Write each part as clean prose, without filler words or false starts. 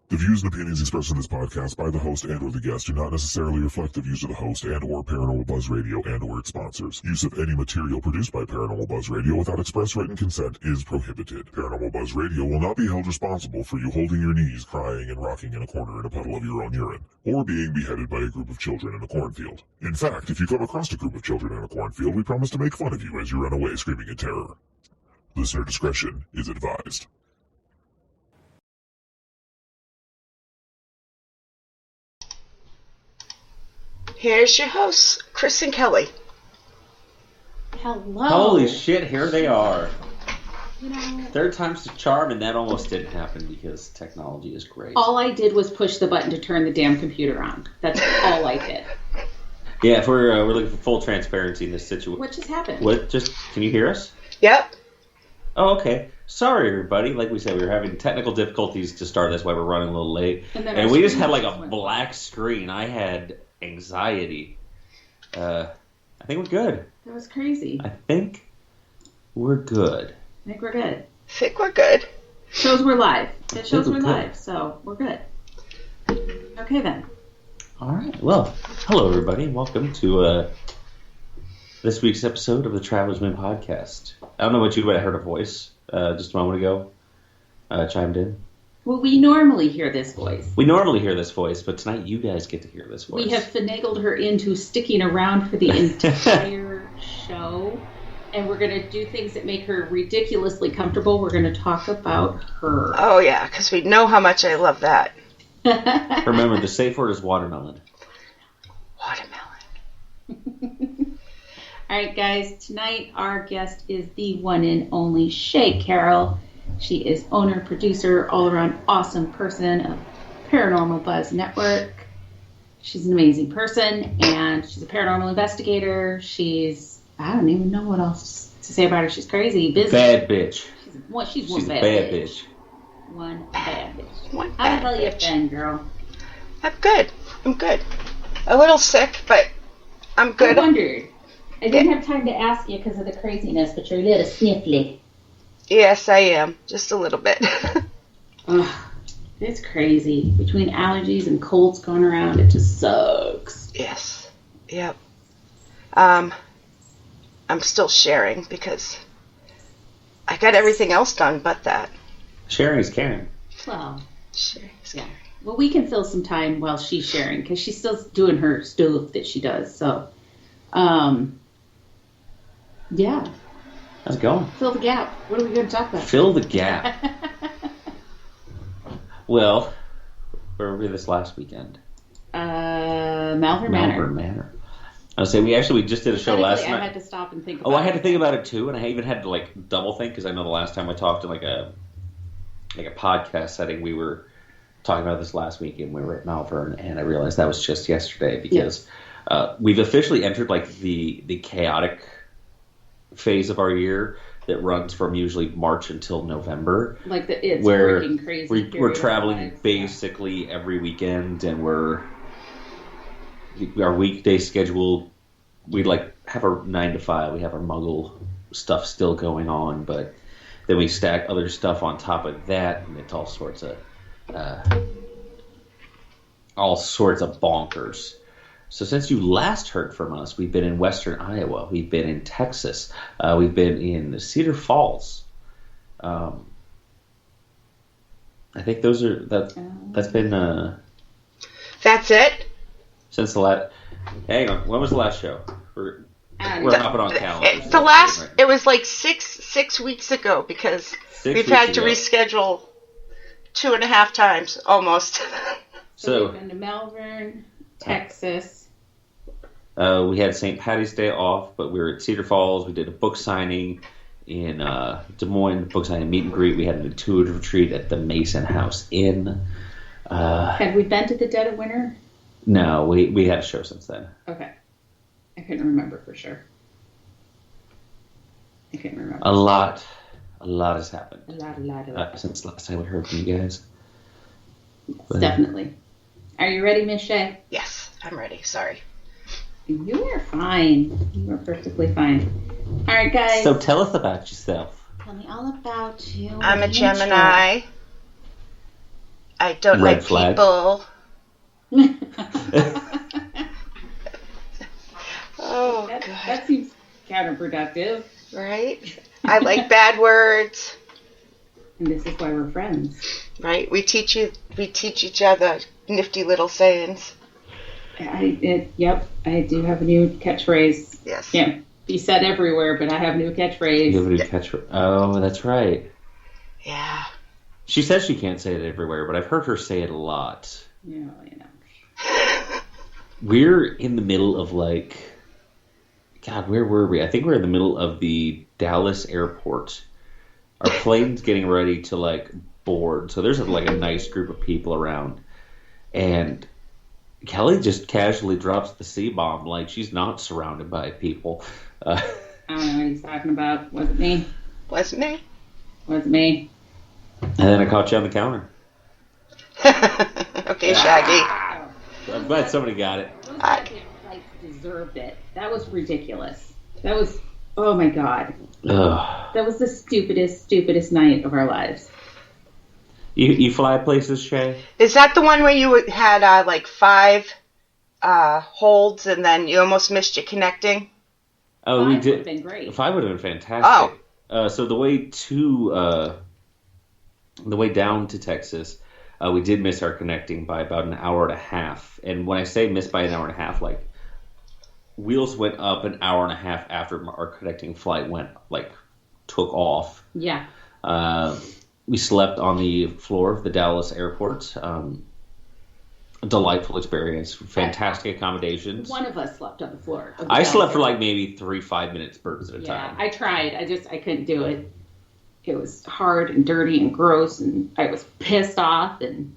The views and opinions expressed in this podcast by the host and or the guest do not necessarily reflect the views of the host and or Paranormal Buzz Radio and or its sponsors. Use of any material produced by Paranormal Buzz Radio without express written consent is prohibited. Paranormal Buzz Radio will not be held responsible for you holding your knees, crying, and rocking in a corner in a puddle of your own urine, or being beheaded by a group of children in a cornfield. In fact, if you come across a group of children in a cornfield, we promise to make fun of you as you run away screaming in terror. Listener discretion is advised. Here's your hosts, Chris and Kelly. Hello. Holy shit, here they are. You know, Third time's the charm, and that almost didn't happen because technology is great. all I did was push the button to turn the damn computer on. That's all I did. Yeah, if we're looking for full transparency in this situation. What just happened? Can you hear us? Yep. Oh, okay. Sorry, everybody. Like we said, we were having technical difficulties to start. That's why we're running a little late. And we just had like a black screen. I had anxiety. I think we're good. That was crazy. I think we're good. I think we're good. I think we're good. Shows we're live. It shows we're we're good. live, so we're good. Okay then. All right. Well, hello, everybody. Welcome to this week's episode of the Traveler's Moon podcast. I don't know about you, but I heard a voice just a moment ago chimed in. Well, we normally hear this voice. We normally hear this voice, but tonight you guys get to hear this voice. We have finagled her into sticking around for the entire show, and we're going to do things that make her ridiculously comfortable. We're going to talk about her. Oh, yeah, because we know how much I love that. Remember, the safe word is watermelon. Watermelon. All right, guys. Tonight, our guest is the one and only Shea Carroll. She is owner, producer, all-around awesome person of Paranormal Buzz Network. She's an amazing person, and she's a paranormal investigator. I don't even know what else to say about her. She's crazy, busy. Bad bitch. She's one She's bad a bad bitch. bitch. One bad bitch. One How the bad hell you bitch. been, girl? I'm good. I'm good. A little sick, but I'm good. I wondered. I didn't have time to ask you because of the craziness, but you're a little sniffly. Yes, I am. Just a little bit. Ugh, it's crazy. Between allergies and colds going around, it just sucks. Yes. Yep. I'm still sharing because I got everything else done but that. Sharing is caring. Well, Sharing. yeah. Well, we can fill some time while she's sharing because she's still doing her stuff that she does. So, yeah. How's it going? Fill the gap. What are we going to talk about? Fill the gap. Well, where were we this last weekend? Malvern Malvern Manor. I was saying we just did a show last night. I had to stop and think about Oh, I had to think about it too, and I even had to like double think because I know the last time I talked in like a podcast setting, we were talking about this last week, and we were at Malvern, and I realized that was just yesterday because we've officially entered like the chaotic phase of our year that runs from usually March until November. Like it's where freaking crazy. we're traveling basically every weekend, and our weekday schedule, we like have our 9 to 5. We have our Muggle stuff still going on, but then we stack other stuff on top of that, and it's all sorts of bonkers. So since you last heard from us, we've been in Western Iowa, we've been in Texas, we've been in Cedar Falls. I think that's been That's it? since the last. Hang on, when was the last show? We're hopping on calendars. It was like six weeks ago because we've had to reschedule 2.5 times almost. So we've been to Malvern, Texas. We had St. Patty's Day off, but we were at Cedar Falls. We did a book signing in Des Moines, book signing meet and greet. We had an intuitive retreat at the Mason House Inn. Have we been to the dead of winter? No, we had a show since then. Okay. I couldn't remember for sure. I couldn't remember. A lot has happened. A lot. Since last time we heard from you guys. But, Definitely. Are you ready, Miss Shea? Yes, I'm ready. Sorry. You are fine. You are perfectly fine. All right, guys. So tell us about yourself. Tell me all about you. I'm a Gemini. I don't Red like flag. people. Oh, God. That seems counterproductive. Right? I like bad words. And this is why we're friends. Right? We teach each other nifty little sayings. Yep, I do have a new catchphrase. Yes. Can't be said everywhere, but I have a new catchphrase. You have a new catchphrase. Oh, that's right. Yeah. She says she can't say it everywhere, but I've heard her say it a lot. Yeah, you know. We're in the middle of God, where were we? I think we're in the middle of the Dallas airport. Our plane's getting ready to board, so there's a nice group of people around, and Kelly just casually drops the C-bomb like she's not surrounded by people. I don't know what he's talking about. Wasn't me. Wasn't me? Wasn't me. And then I caught you on the counter. Okay, Shaggy. I'm glad somebody got it. Those goddamn flights deserved it. That was ridiculous. That was, oh my God. Ugh. That was the stupidest night of our lives. You fly places, Shay? Is that the one where you had 5 holds and then you almost missed your connecting? Oh, Five we would did. have been great. 5 would have been fantastic. So the way down to Texas, we did miss our connecting by about an hour and a half. And when I say miss by an hour and a half, wheels went up an hour and a half after our connecting flight took off. Yeah. We slept on the floor of the Dallas airport. A delightful experience. Fantastic accommodations. One of us slept on the floor. I slept for maybe 5 minutes birds at a time. I tried. I couldn't do it. It was hard and dirty and gross, and I was pissed off, and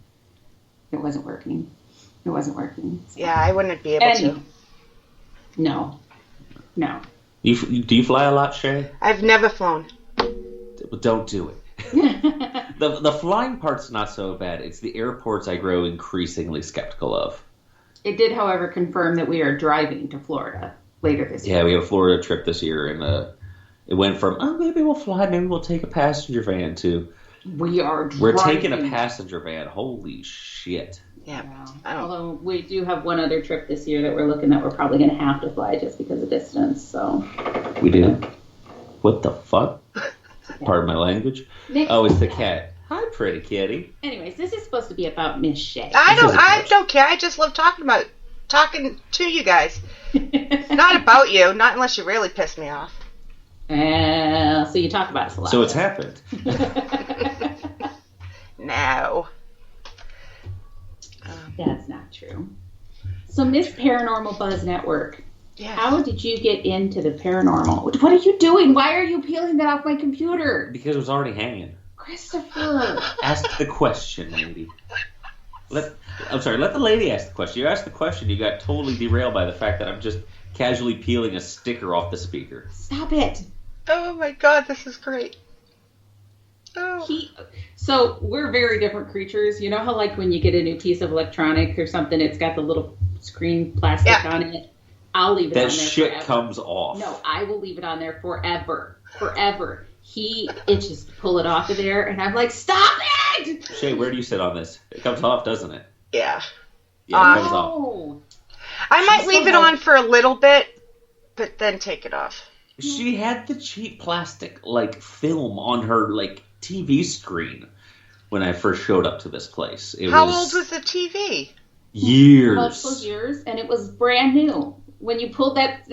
it wasn't working. So. Yeah, I wouldn't be able to. No. Do you fly a lot, Shay? I've never flown. Don't do it. The flying part's not so bad. It's the airports I grow increasingly skeptical of. It did, however, confirm that we are driving to Florida later this year. Yeah, we have a Florida trip this year, and it went from, maybe we'll fly, maybe we'll take a passenger van to, we're taking a passenger van. Holy shit. Yeah. Although we do have one other trip this year that we're looking at, we're probably going to have to fly just because of distance. So we do? What the fuck? Pardon my language. Oh, it's the cat. Hi, pretty kitty. Anyways, this is supposed to be about Miss Shea. I don't care. I just love talking to you guys. Not about you. Not unless you really piss me off. So you talk about us a lot. So it's happened. No. That's not true. So Miss Paranormal Buzz Network. Yes. How did you get into the paranormal? What are you doing? Why are you peeling that off my computer? Because it was already hanging. Christopher. Ask the question, lady. Let the lady ask the question. You asked the question, you got totally derailed by the fact that I'm just casually peeling a sticker off the speaker. Stop it. Oh my God, this is great. Oh. So we're very different creatures. You know how when you get a new piece of electronics or something, it's got the little screen plastic on it? I'll leave it on there That shit forever. comes off. No, I will leave it on there forever. Forever. He itches to pull it off of there, and I'm like, stop it! Shay, where do you sit on this? It comes off, doesn't it? Yeah. Yeah, it comes off. I might leave it on for a little bit, but then take it off. She had the cheap plastic, film on her, TV screen when I first showed up to this place. How old was the TV? Years. Multiple years, and it was brand new. When you pulled that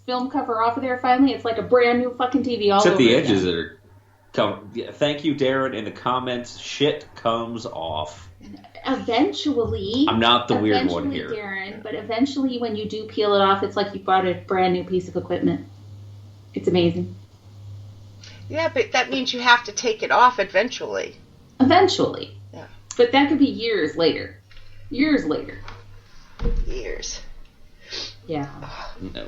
film cover off of there finally, it's like a brand new fucking TV all Except over the again. edges that are... Thank you, Darren, in the comments. Shit comes off. Eventually... I'm not the weird one here. Darren, but eventually when you do peel it off, it's like you bought a brand new piece of equipment. It's amazing. Yeah, but that means you have to take it off eventually. Eventually. Yeah. But that could be years later. Years later. Years. Yeah. No.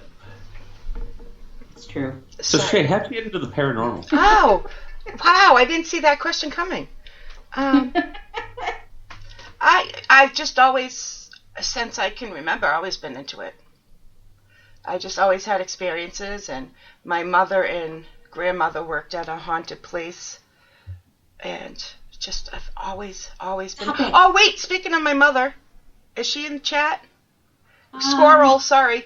It's true. So, Shay, how'd you get into the paranormal? Oh, wow! I didn't see that question coming. I've just always, since I can remember, always been into it. I just always had experiences, and my mother and grandmother worked at a haunted place, and I've always been. Stop it. Oh wait, speaking of my mother, is she in the chat? Squirrel, sorry.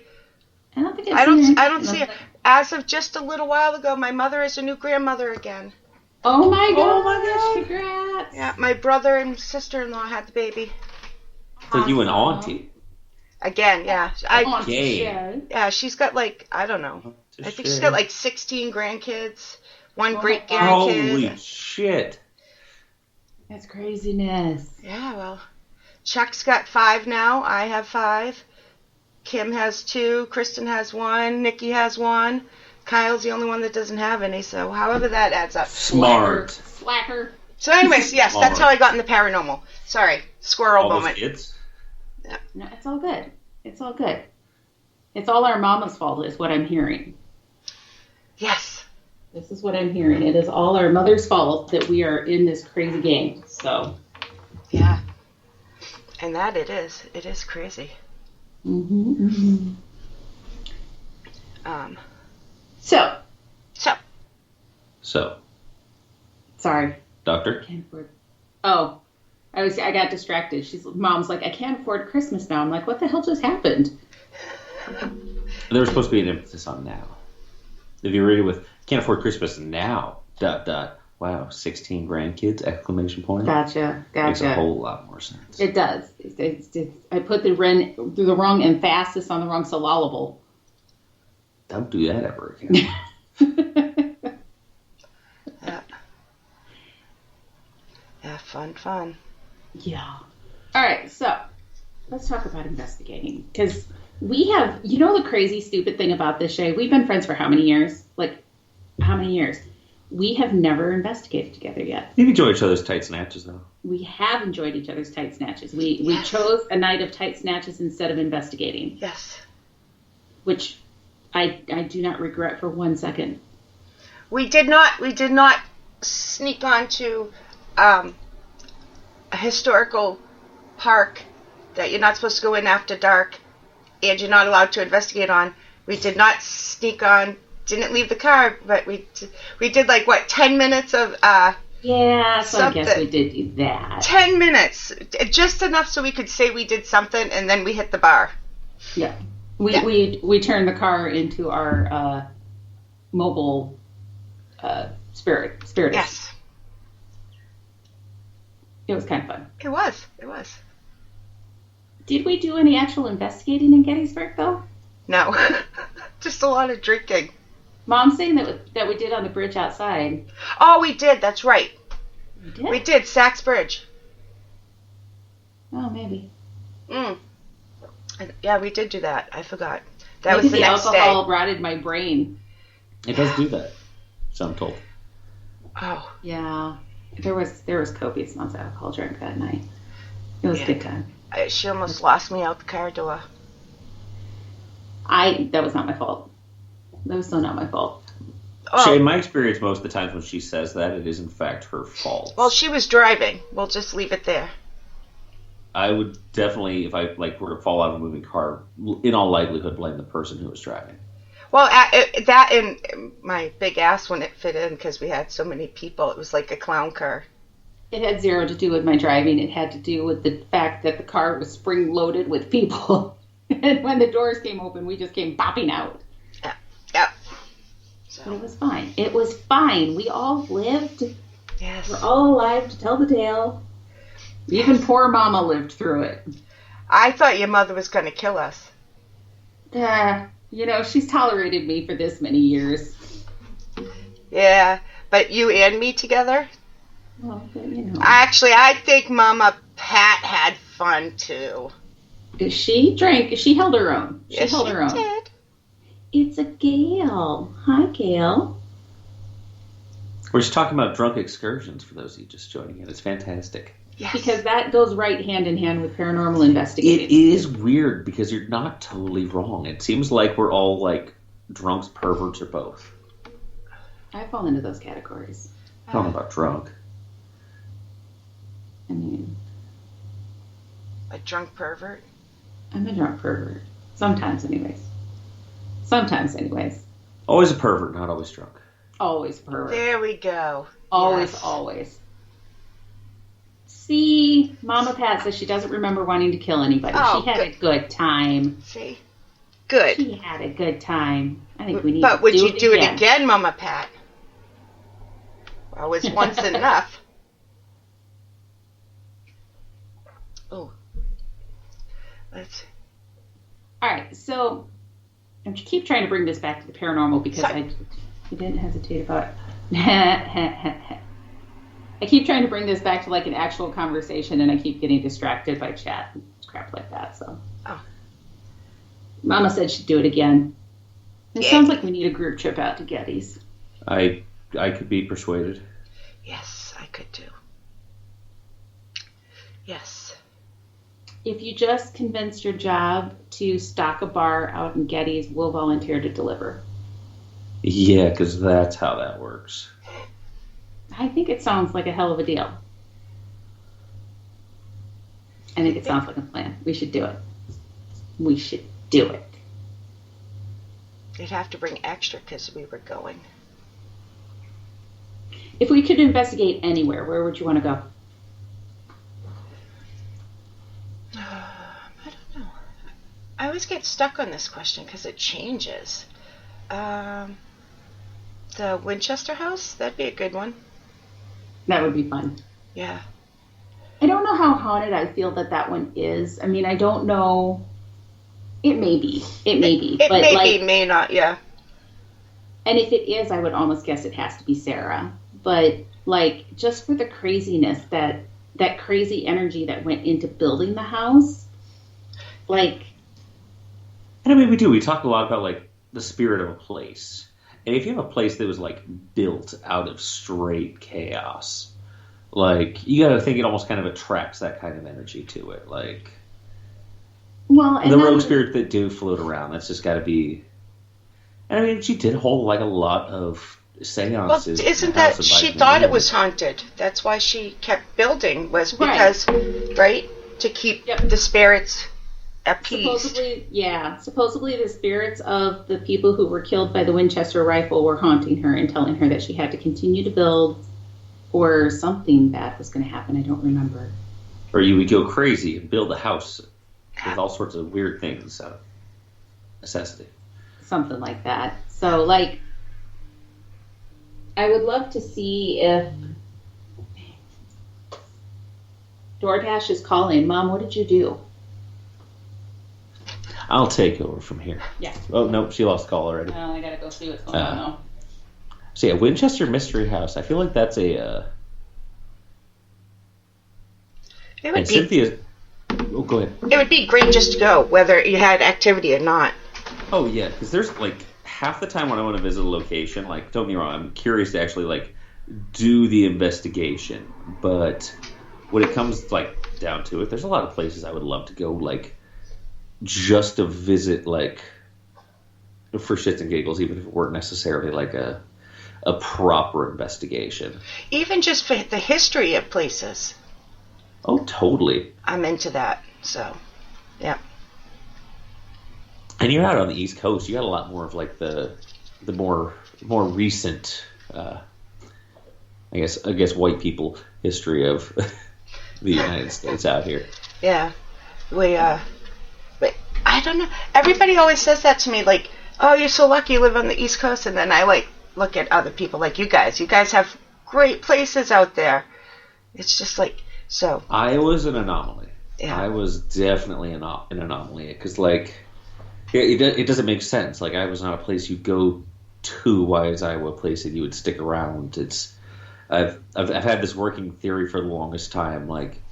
I don't think I've seen her. I don't see it. As of just a little while ago, my mother is a new grandmother again. Oh my gosh! Oh my God. Congrats! Yeah, my brother and sister-in-law had the baby. So you and auntie. Again, yeah. Auntie Yay. Shay. Yeah, she's got like, I don't know. I think she's got like 16 grandkids, one Oh great my grandkid. Holy shit. That's craziness. Yeah, well, Chuck's got 5 now. I have 5. Kim has 2. Kristen has 1. Nikki has 1. Kyle's the only one that doesn't have any. So, however that adds up. Smart. Slacker. So, anyways, yes, that's how I got in the paranormal. Sorry, squirrel All those moment. kids? No, it's all good. It's all good. It's all our mama's fault, is what I'm hearing. Yes. This is what I'm hearing. It is all our mother's fault that we are in this crazy game. So. Yeah. And that it is. It is crazy. Mm-hmm, mm-hmm. So. Sorry. Doctor? Can't afford. Oh, I got distracted. Mom's like, I can't afford Christmas now. I'm like, what the hell just happened? There was supposed to be an emphasis on now. If you read it with, can't afford Christmas now, ... Wow, 16 grandkids, exclamation point. Gotcha. Makes a whole lot more sense. It does. I put the wrong emphasis on the wrong syllable. Don't do that ever again. Yeah, fun. Yeah. All right, so let's talk about investigating. Because we have, the crazy, stupid thing about this, Shay? We've been friends for how many years? Like, how many years? We have never investigated together yet. You enjoy each other's tight snatches, though. We have enjoyed each other's tight snatches. We chose a night of tight snatches instead of investigating. Yes. Which I do not regret for 1 second. We did not sneak onto a historical park that you're not supposed to go in after dark and you're not allowed to investigate on. We did not sneak on, didn't leave the car, but we did 10 minutes of yeah, so something. I guess we did do that. 10 minutes, just enough so we could say we did something, and then we hit the bar. Yeah. We turned the car into our mobile spirit. Yes. It was kind of fun. It was. Did we do any actual investigating in Gettysburg, though? No. Just a lot of drinking. Mom's saying that we did on the bridge outside. Oh, we did. That's right. We did? We did. Sachs Bridge. Oh, maybe. Yeah, we did do that. I forgot. That Maybe was the next alcohol day. rotted my brain. It does do that, so I'm told. Oh. Yeah. There was copious amounts of alcohol drank that night. It was a good time. She almost lost me out the car door. That was not my fault. That was still not my fault. Oh. Shay, in my experience, most of the times when she says that, it is in fact her fault. Well, she was driving. We'll just leave it there. I would definitely, if I were to fall out of a moving car, in all likelihood, blame the person who was driving. Well, that and my big ass when it fit in because we had so many people. It was like a clown car. It had zero to do with my driving. It had to do with the fact that the car was spring-loaded with people. And when the doors came open, we just came bopping out. Yeah. So. But it was fine. It was fine. We all lived. Yes. We're all alive to tell the tale. Even poor Mama lived through it. I thought your mother was going to kill us. She's tolerated me for this many years. Yeah, but you and me together? Well, but, Actually, I think Mama Pat had fun, too. She drank. She held her own. Yes, held her own. Did. It's a Gail. Hi, Gail. We're just talking about drunk excursions for those of you just joining in. It's fantastic. Yes. Because that goes right hand in hand with paranormal investigating. It is weird because you're not totally wrong. It seems like we're all like drunks, perverts, or both. I fall into those categories. I don't know about drunk. I mean, A drunk pervert? I'm a drunk pervert. Sometimes, anyways. Always a pervert, not always drunk. Always pervert. There we go. Always, Yes. always. See, Mama Pat says she doesn't remember wanting to kill anybody. Oh, she had a good time. See? Good. She had a good time. I think we need But to would do you it do again. it again, Mama Pat? Or was once enough? Oh. Let's see. All right, so I keep trying to bring this back to the paranormal because I didn't hesitate about it. I keep trying to bring this back to like an actual conversation, and I keep getting distracted by chat and crap like that. So, Mama said she'd do it again. It sounds like we need a group trip out to Getty's. I could be persuaded. Yes, I could too. Yes. If you just convinced your job to stock a bar out in Getty's, we'll volunteer to deliver. Yeah, because that's how that works. I think it sounds like a hell of a deal. I think it sounds like a plan. We should do it. We should do it. You'd have to bring extra because we were going. If we could investigate anywhere, where would you want to go? I don't know. I always get stuck on this question because it changes. The Winchester House, that'd be a good one. That would be fun. Yeah. I don't know how haunted I feel that one is. I mean, I don't know. It may be. It may be. It but may like, be, may not, yeah. And if it is, I would almost guess it has to be Sarah. But like, just for the craziness, that crazy energy that went into building the house, like. And I mean, we do. We talk a lot about like the spirit of a place. And if you have a place that was like built out of straight chaos, like you got to think it almost kind of attracts that kind of energy to it. Like, well, and the then, rogue spirits that do float around, that's just got to be. And I mean, she did hold like a lot of seances. Well, isn't that she thought it was haunted? That's why she kept building, was because, right, to keep the spirits appeased. Supposedly the spirits of the people who were killed by the Winchester rifle were haunting her and telling her that she had to continue to build, or something bad was going to happen. I don't remember. Or you would go crazy and build a house with all sorts of weird things out of necessity. Something like that. So, like, I would love to see if DoorDash is calling. Mom, what did you do? I'll take over from here. Yeah. Oh, nope, she lost call already. Oh, I gotta go see what's going on now. So, yeah, Winchester Mystery House. I feel like that's a... It would be, Cynthia... Oh, go ahead. It would be great just to go, whether you had activity or not. Oh, yeah, because there's, like, half the time when I want to visit a location, like, don't get me wrong, I'm curious to actually, like, do the investigation. But when it comes, like, down to it, there's a lot of places I would love to go, like, just to visit, like, for shits and giggles, even if it weren't necessarily, like, a proper investigation. Even just for the history of places. Oh, totally. I'm into that, so, yeah. And you're out on the East Coast. You got a lot more of like the more recent, I guess white people history of the United States out here. Yeah, but I don't know. Everybody always says that to me, like, "Oh, you're so lucky you live on the East Coast." And then I like look at other people, like you guys. You guys have great places out there. It's just like so. I was an anomaly. Yeah. I was definitely an anomaly because like. It doesn't make sense. Like, I was not a place you go to. Why is Iowa a place that you would stick around? I've had this working theory for the longest time. Like,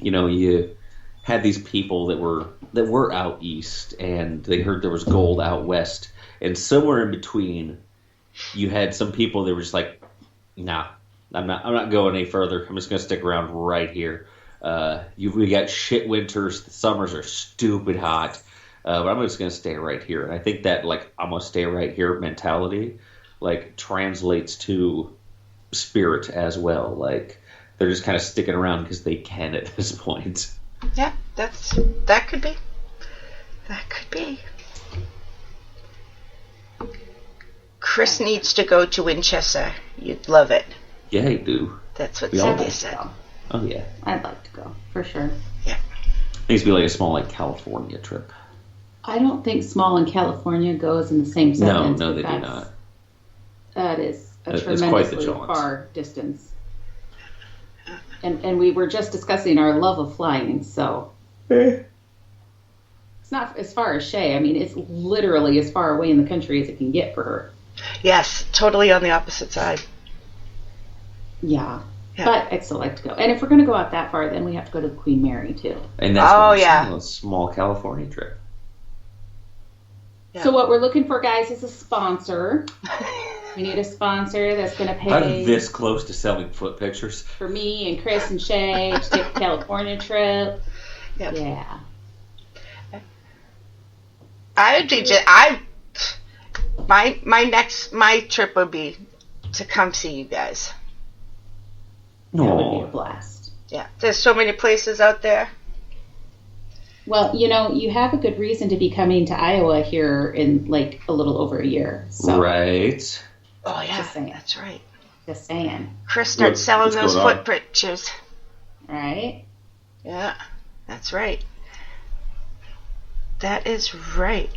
you know, you had these people that were out east, and they heard there was gold out west, and somewhere in between, you had some people that were just like, nah, I'm not going any further. I'm just gonna stick around right here. We got shit winters. The summers are stupid hot. But I'm just going to stay right here. And I think that, like, I'm going to stay right here mentality, like, translates to spirit as well. Like, they're just kind of sticking around because they can at this point. Yeah, that could be. That could be. Chris needs to go to Winchester. You'd love it. Yeah, I do. That's what We all Cynthia do. said. Oh, yeah. I'd like to go, for sure. Yeah. It needs to be like a small, like, California trip. I don't think small in California goes in the same sentence. No, they do not. That is a It's quite the tremendously challenge. far distance. And we were just discussing our love of flying, so it's not as far as Shea. I mean, it's literally as far away in the country as it can get for her. Yes, totally on the opposite side. Yeah. Yeah. But I'd still like to go. And if we're going to go out that far, then we have to go to the Queen Mary, too. And that's Oh, what I'm yeah. saying, a small California trip. Yeah. So what we're looking for, guys, is a sponsor. We need a sponsor that's going to pay I'm this close to selling foot pictures. for me and Chris and Shay to take the California trip. Yep. Yeah. I would be my trip would be to come see you guys. That would be No. a blast. Yeah, there's so many places out there. Well, you have a good reason to be coming to Iowa here in like a little over a year. So Right. Oh yeah, Just saying. that's right. just saying. Chris starts selling what's those going on? foot pictures. Right? Yeah, that's right. That is right.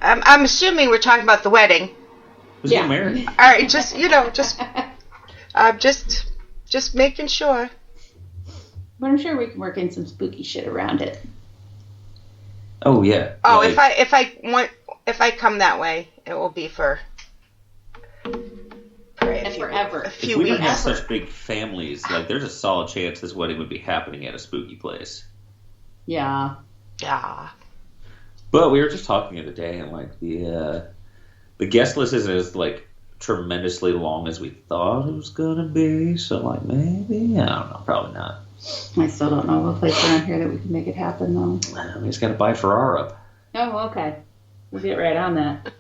I'm assuming we're talking about the wedding. Who's Yeah. getting married? All right, just making sure. But I'm sure we can work in some spooky shit around it. Oh, yeah. Oh, Like, if I come that way, it will be for And forever. a if few we don't weeks. have such big families, like, there's a solid chance this wedding would be happening at a spooky place. Yeah. Yeah. But we were just talking the other day, and, like, the guest list isn't as, like, tremendously long as we thought it was gonna be, so, like, maybe? I don't know, probably not. I still don't know of a place around here that we can make it happen, though. We just gotta buy Ferrara up. Oh, okay. We'll get right on that.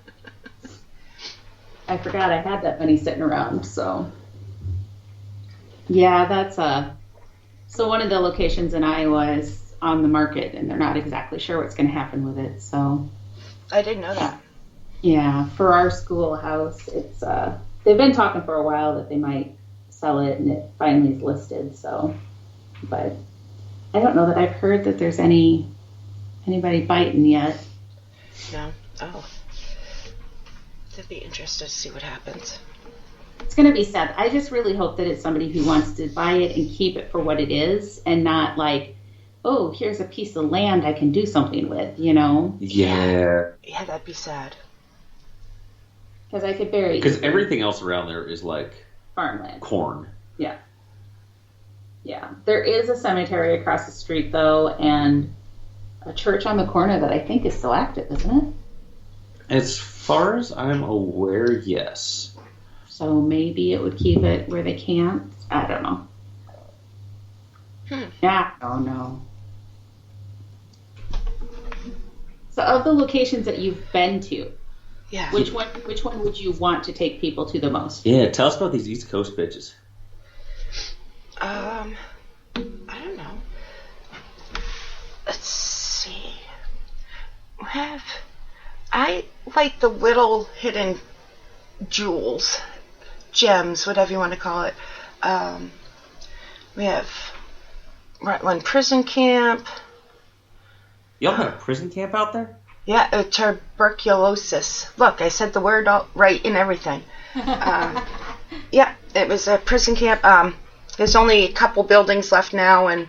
I forgot I had that money sitting around, so. Yeah, that's so one of the locations in Iowa is on the market, and they're not exactly sure what's going to happen with it, so. I didn't know that. Yeah, for our schoolhouse, it's they've been talking for a while that they might sell it, and it finally is listed, so. But I don't know that I've heard that there's anybody biting yet. No. Oh. I'd be interested to see what happens. It's going to be sad. I just really hope that it's somebody who wants to buy it and keep it for what it is, and not like, oh, here's a piece of land I can do something with, Yeah. Yeah, that'd be sad. Because I could very Because easily everything else around there is, like, farmland. corn. Yeah. Yeah. There is a cemetery across the street, though, and a church on the corner that I think is still active, isn't it? As far as I'm aware, yes. So maybe it would keep it where they can't. I don't know. Yeah, I don't know. So of the locations that you've been to, Yeah. which one would you want to take people to the most? Yeah, tell us about these East Coast bitches. I don't know. Let's see. I like the little hidden jewels, gems, whatever you want to call it. We have Rutland Prison Camp. Y'all got a prison camp out there? Yeah, tuberculosis. Look, I said the word all right and everything. Yeah, it was a prison camp. There's only a couple buildings left now, and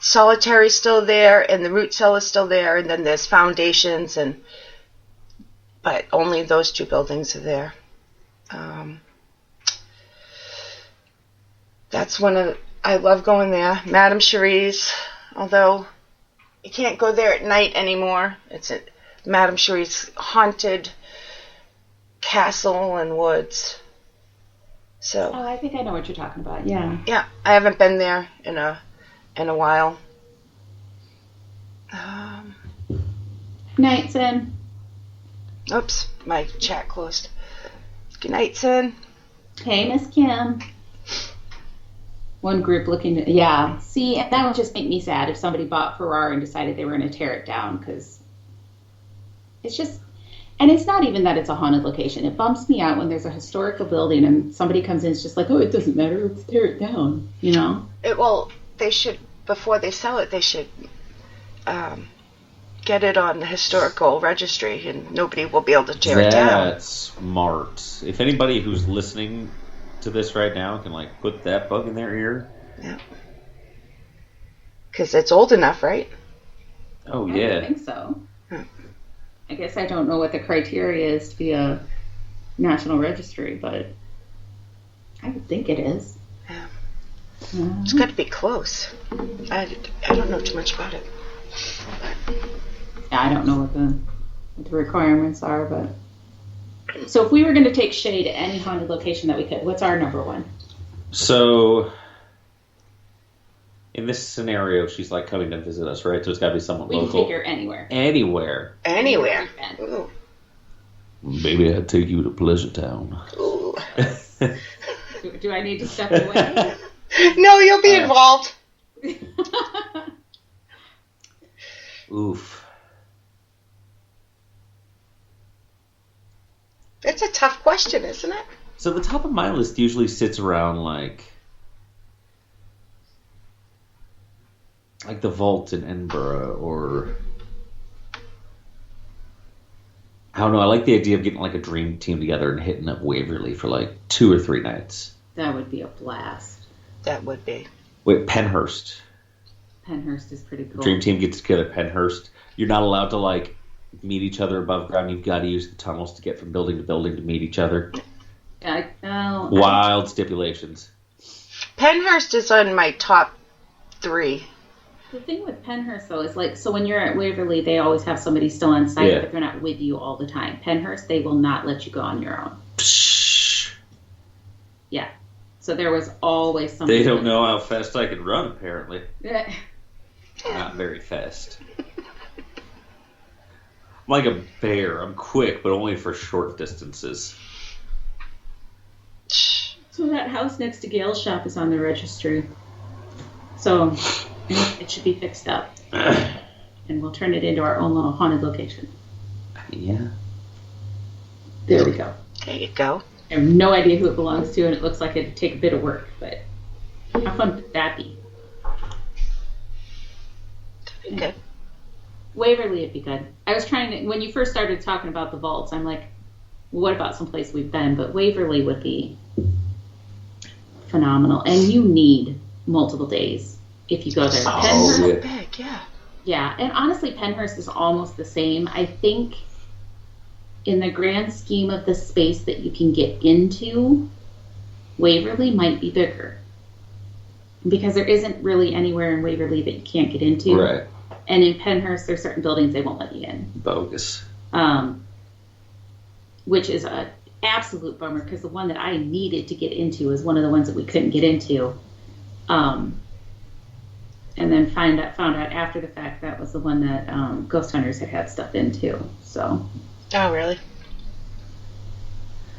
Solitary's still there, and the root cell is still there, and then there's foundations, but only those two buildings are there. That's I love going there. Madame Cherie's, although you can't go there at night anymore. It's a Madame Cherie's haunted castle and woods. So. Oh, I think I know what you're talking about. Yeah. Yeah, I haven't been there in a while. Night, Sin. Oops, my chat closed. Good night, Sin. Hey, Miss Kim. One group looking to, yeah. See, that would just make me sad if somebody bought Ferrari and decided they were going to tear it down, because it's just, And it's not even that it's a haunted location. It bumps me out when there's a historical building and somebody comes in, it's just like, oh, it doesn't matter, let's tear it down, you know? Well, they should, before they sell it, they should get it on the historical registry, and nobody will be able to tear it down. That's smart. If anybody who's listening to this right now can, like, put that bug in their ear. Yeah. Because it's old enough, right? Oh, yeah. I think so. I guess I don't know what the criteria is to be a national registry, but I would think it is. Yeah. It's got to be close. I don't know too much about it. Yeah, I don't know what the requirements are, but... So if we were going to take Shea to any haunted location that we could, what's our number one? So, in this scenario, she's like coming to visit us, right? So it's got to be someone We local. can take her anywhere. Anywhere. Anywhere. Ooh. Maybe I'd take you to Pleasure Town. Ooh. Do I need to step away? No, you'll be involved. Oof. It's a tough question, isn't it? So the top of my list usually sits around like the vault in Edinburgh, or I don't know. I like the idea of getting like a dream team together and hitting up Waverly for like 2 or 3 nights. That would be a blast. That would be. Wait, Penhurst. Penhurst is pretty cool. Dream team gets together at Penhurst. You're not allowed to like meet each other above ground. You've got to use the tunnels to get from building to building to meet each other. Wild stipulations. Penhurst is on my top 3. The thing with Penhurst, though, is like, so when you're at Waverly, they always have somebody still on site, Yeah. but they're not with you all the time. Penhurst, they will not let you go on your own. Psh, Yeah. So there was always somebody. they don't know how fast I can run, apparently. Yeah. Not very fast. I'm like a bear. I'm quick, but only for short distances. So that house next to Gail's shop is on the registry. So it should be fixed up. And we'll turn it into our own little haunted location. Yeah. There we go. There you go. I have no idea who it belongs to, and it looks like it'd take a bit of work, but how fun would that be? That'd be good. Waverly would be good. I was trying to, when you first started talking about the vaults, I'm like, well, what about someplace we've been? But Waverly would be phenomenal. And you need multiple days if you go there. Oh, Penhurst, So yeah. big, yeah. yeah, and honestly, Penhurst is almost the same. I think in the grand scheme of the space that you can get into, Waverly might be bigger. Because there isn't really anywhere in Waverly that you can't get into. Right. And in Penhurst, there's certain buildings they won't let you in. Bogus. Which is an absolute bummer, because the one that I needed to get into is one of the ones that we couldn't get into. And then found out after the fact that was the one that Ghost Hunters had stuff into. So, Oh, really?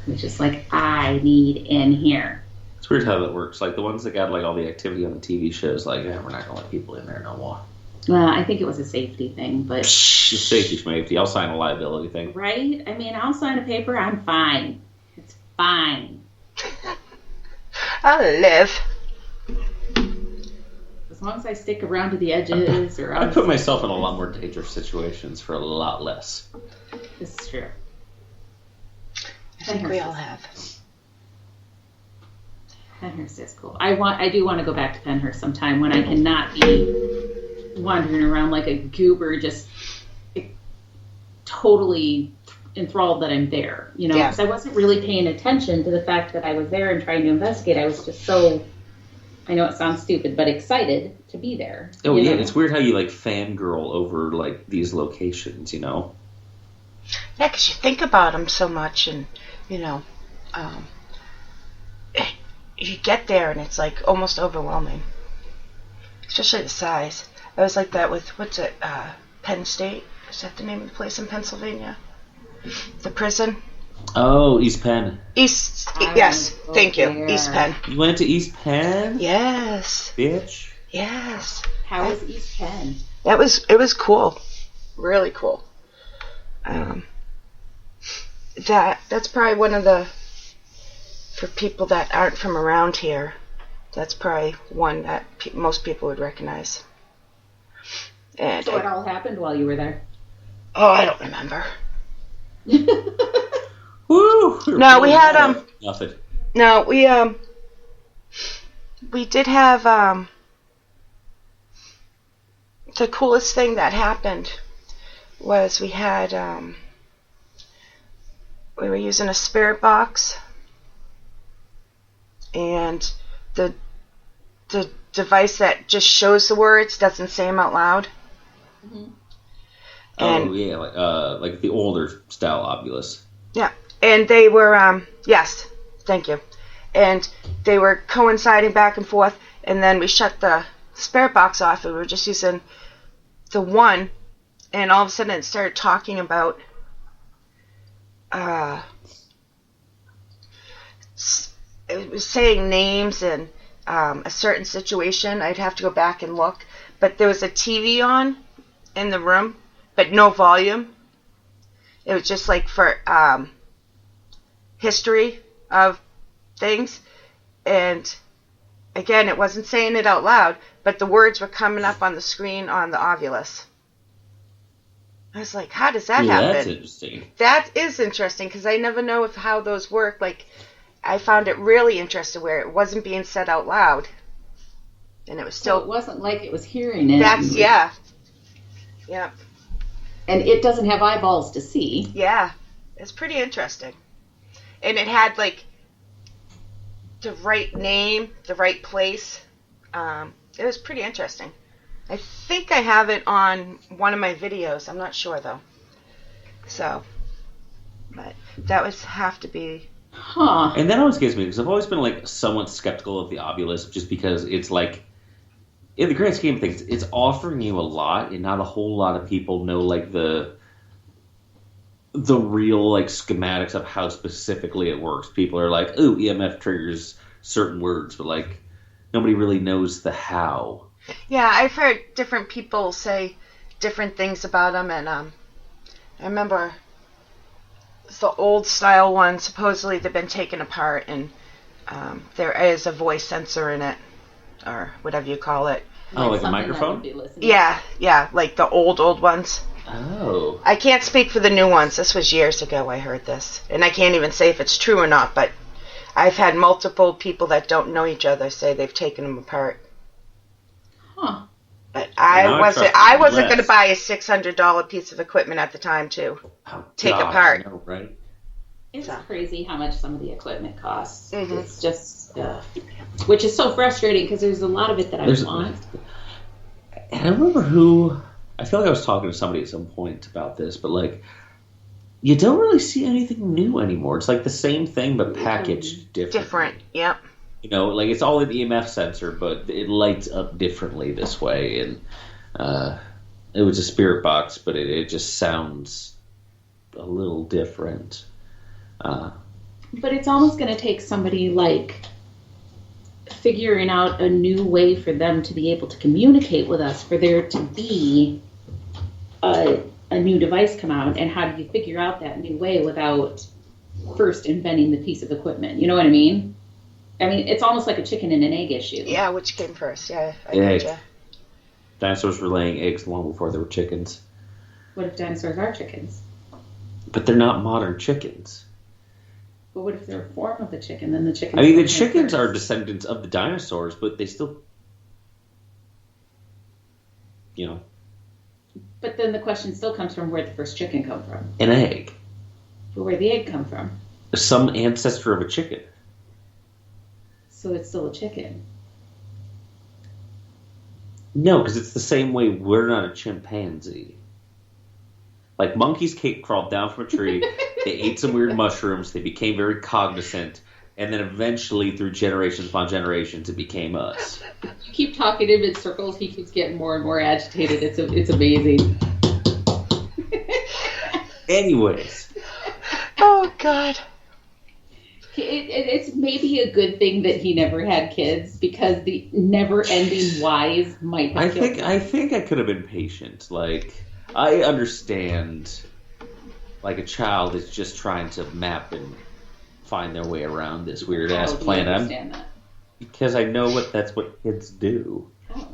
which is like, I need in here. It's weird how that works. Like the ones that got like all the activity on the TV shows, like, yeah, we're not gonna let people in there no more. Well, I think it was a safety thing, but Just safety schmafety. I'll sign a liability thing. right? I mean, I'll sign a paper. I'm fine. It's fine. I'll live. As long as I stick around to the edges or I on put myself in a lot more dangerous situations for a lot less. This is true. I think we all have. Penhurst is cool. I do want to go back to Penhurst sometime when I cannot be wandering around like a goober, just totally enthralled that I'm there, you know, Yeah. because I wasn't really paying attention to the fact that I was there and trying to investigate. I was just so, I know it sounds stupid, but excited to be there. Oh you yeah, know? it's weird how you like fangirl over like these locations, you know. Yeah, because you think about them so much, and, you know, you get there and it's like almost overwhelming. Especially the size. I was like that with, what's it, Penn State? Is that the name of the place in Pennsylvania? The prison? Oh, East Penn. Yes, thank you. there. East Penn. You went to East Penn? Yes, Bitch. yes. How is East Penn? It was cool. Really cool. that's probably one of the, for people that aren't from around here, that's probably one that most people would recognize. And So it all happened while you were there? Oh, I don't remember. Woo! No, we had nothing. No, we did have the coolest thing that happened was we had we were using a spirit box, and the device that just shows the words doesn't say them out loud. Mm-hmm. And, oh yeah, like the older style Ovilus. Yeah, and they were yes, thank you, and they were coinciding back and forth, and then we shut the spirit box off, and we were just using the one, and all of a sudden it started talking about it was saying names and a certain situation. I'd have to go back and look, but there was a TV on in the room, but no volume. It was just like for history of things, and again, it wasn't saying it out loud, but the words were coming up on the screen on the Ovilus. I was like, how does that happen? That's interesting. That is interesting, because I never know how those work. Like, I found it really interesting where it wasn't being said out loud, and it was still. So it wasn't like it was hearing it. That's yeah. And it doesn't have eyeballs to see. Yeah, it's pretty interesting, and it had like the right name, the right place. It was pretty interesting. I think I have it on one of my videos. I'm not sure though. So, but that would have to be. Huh. And that always gets me, because I've always been like somewhat skeptical of the Ovilus, just because it's like, in the grand scheme of things, it's offering you a lot, and not a whole lot of people know like the real like schematics of how specifically it works. People are like, "Ooh, EMF triggers certain words," but like nobody really knows the how. Yeah, I've heard different people say different things about them, and I remember the old style one. Supposedly they've been taken apart, and there is a voice sensor in it, or whatever you call it. Oh, like a microphone? Yeah, like the old ones. Oh. I can't speak for the new ones. This was years ago I heard this, and I can't even say if it's true or not, but I've had multiple people that don't know each other say they've taken them apart. Huh. But I wasn't going to buy a $600 piece of equipment at the time to take apart. I know, right? It's crazy how much some of the equipment costs. Mm-hmm. It's just, which is so frustrating, because there's a lot of it that I want. And I remember I feel like I was talking to somebody at some point about this, but like, you don't really see anything new anymore. It's like the same thing, but packaged differently. Different, yep. You know, like it's all an EMF sensor, but it lights up differently this way. And it was a spirit box, but it just sounds a little different. But it's almost going to take somebody like figuring out a new way for them to be able to communicate with us, for there to be a new device come out. And how do you figure out that new way without first inventing the piece of equipment? You know what I mean? It's almost like a chicken and an egg issue. Yeah, which came first? Yeah, I gotcha. Dinosaurs were laying eggs long before there were chickens. What if dinosaurs are chickens? But they're not modern chickens. But what if they're a form of the chicken? Then the chickens. The chickens are descendants of the dinosaurs, but they still, But then the question still comes from, where did the first chicken come from? An egg. But where did the egg come from? Some ancestor of a chicken. So it's still a chicken. No, because it's the same way we're not a chimpanzee. Like, monkeys crawled down from a tree, they ate some weird mushrooms, they became very cognizant, and then eventually, through generations upon generations, it became us. You keep talking him in circles, he keeps getting more and more agitated. It's amazing. Anyways. Oh, God. It's maybe a good thing that he never had kids, because the never-ending whys might have killed him. I think I could have been patient. Like, I understand like a child is just trying to map and find their way around this weird ass How do you planet. understand that? Because I know that's what kids do. Oh.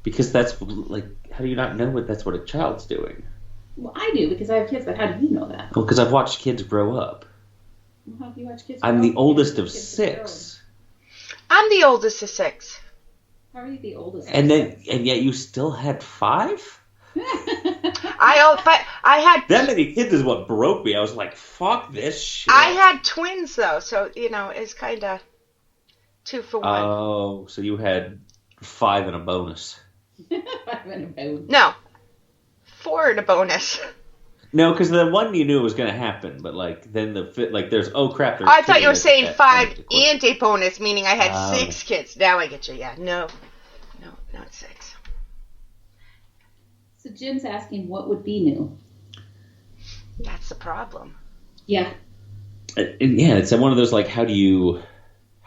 Because that's like, how do you not know that's what a child's doing? Well, I do because I have kids, but how do you know that? Well, because I've watched kids grow up. Well, how do you watch kids? I'm grow the up? oldest of Kids are 6. I'm the oldest of 6. growing. How are you the oldest? And yet you still had 5? But I had That many kids is what broke me. I was like, fuck this shit. I had twins though, so it's kind of 2 for 1. Oh, so you had 5 and a bonus. No, 4 and a bonus. No, because the one you knew was going to happen, but then there's crap. There's I thought you were two saying that 5 and a bonus, meaning I had Oh. 6 kids. Now I get you. Yeah, no, not 6. So Jim's asking what would be new. That's the problem. Yeah. Yeah, it's one of those how do you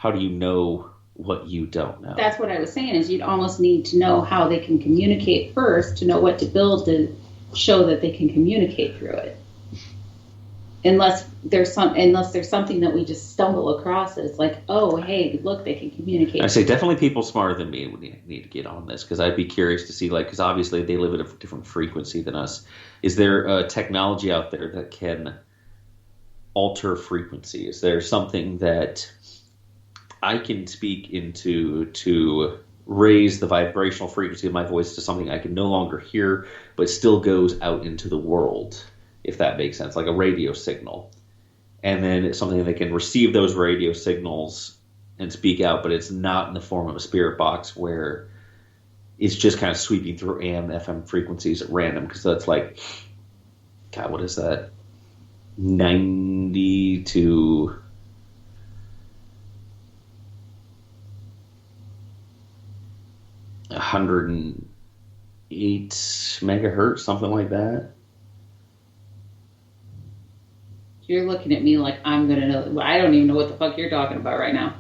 know what you don't know? That's what I was saying is you'd almost need to know how they can communicate first to know what to build to show that they can communicate through it. Unless there's something that we just stumble across that's like, oh, hey, look, they can communicate. I say definitely people smarter than me would need to get on this because I'd be curious to see because obviously they live at a different frequency than us. Is there a technology out there that can alter frequency? Is there something that I can speak into to raise the vibrational frequency of my voice to something I can no longer hear, but still goes out into the world, if that makes sense, like a radio signal. And then it's something that can receive those radio signals and speak out, but it's not in the form of a spirit box where it's just kind of sweeping through AM, FM frequencies at random, because that's God, what is that? 90 to 108 megahertz, something like that. You're looking at me like I'm going to know. I don't even know what the fuck you're talking about right now.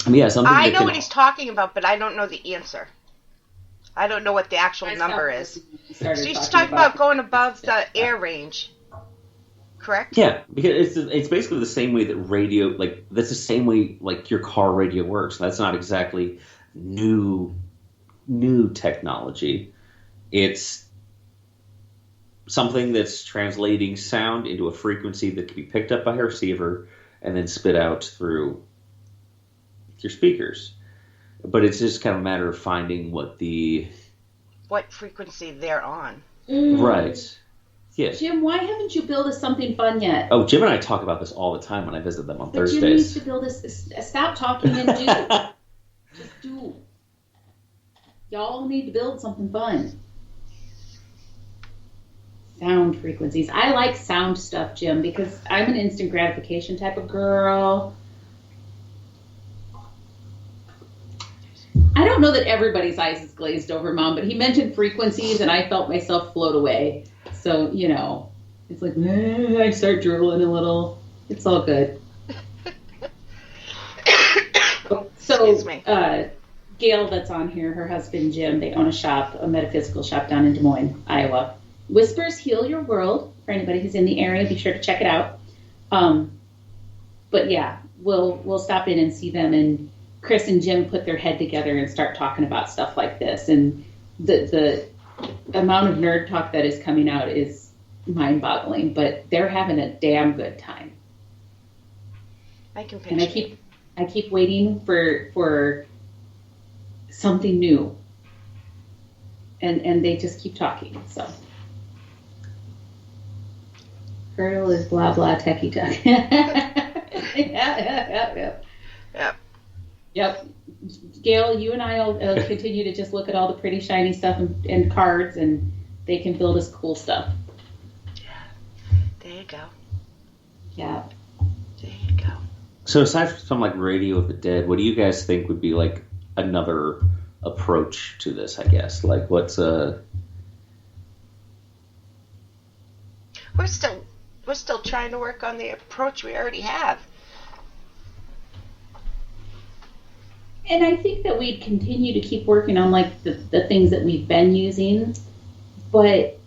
I mean, yeah, something I that know can, what he's talking about, but I don't know the answer. I don't know what the actual number is. So he's talking about going above the air range, correct? Yeah, because it's basically the same way that radio, that's the same way your car radio works. That's not exactly new technology. It's something that's translating sound into a frequency that can be picked up by a receiver and then spit out through your speakers. But it's just kind of a matter of finding what frequency they're on. Right. Yeah. Jim, why haven't you built us something fun yet? Oh, Jim and I talk about this all the time when I visit them on but Thursdays. Jim needs to build us. Stop talking and do. Just do. Y'all need to build something fun. Sound frequencies. I like sound stuff, Jim, because I'm an instant gratification type of girl. I don't know that everybody's eyes is glazed over, Mom, but he mentioned frequencies, and I felt myself float away. So, it's like, I start drooling a little. It's all good. Excuse me. Gail, that's on here, her husband, Jim, they own a metaphysical shop down in Des Moines, Iowa. Whispers Heal Your World. For anybody who's in the area, be sure to check it out. But yeah, we'll stop in and see them, and Chris and Jim put their head together and start talking about stuff like this. And the amount of nerd talk that is coming out is mind-boggling, but they're having a damn good time. I can And picture. I keep waiting for something new. And they just keep talking, so. Girdle is blah blah techie talk. Yep. Gail, you and I will continue to just look at all the pretty shiny stuff and cards, and they can build us cool stuff. There you go. Yeah. There you go. So aside from Radio of the Dead, what do you guys think would be another approach to this, I guess? What's We're still trying to work on the approach we already have. And I think that we'd continue to keep working on the things that we've been using, but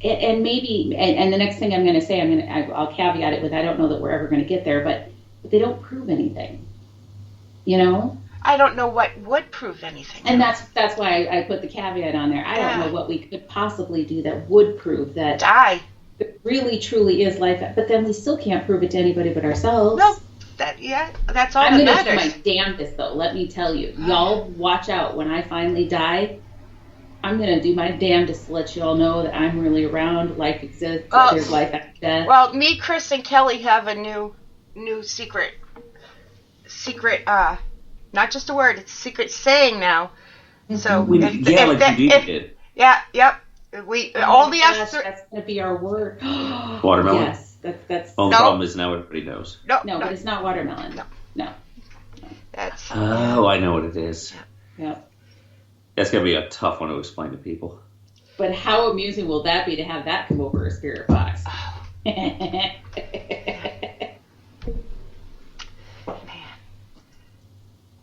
and maybe, and the next thing I'm going to say, I'll caveat it with, I don't know that we're ever going to get there, but they don't prove anything, you know? I don't know what would prove anything. And that's why I put the caveat on there. I don't know what we could possibly do that would prove that die. It really, truly is life. But then we still can't prove it to anybody but ourselves. No, that's all that matters. I'm going to do my damnedest, though. Let me tell you. Y'all watch out. When I finally die, I'm going to do my damnedest to let you all know that I'm really around. Life exists. There's life after death. Well, me, Chris, and Kelly have a new secret, not just a word, it's a secret saying now. So, you did. Yeah, yep. We only us. That's going to be our word. Watermelon? Yes. That's. Well, the problem is now everybody knows. No, but it's not watermelon. No. That's. Oh, I know what it is. Yep. That's going to be a tough one to explain to people. But how amusing will that be to have that come over a spirit box? Man.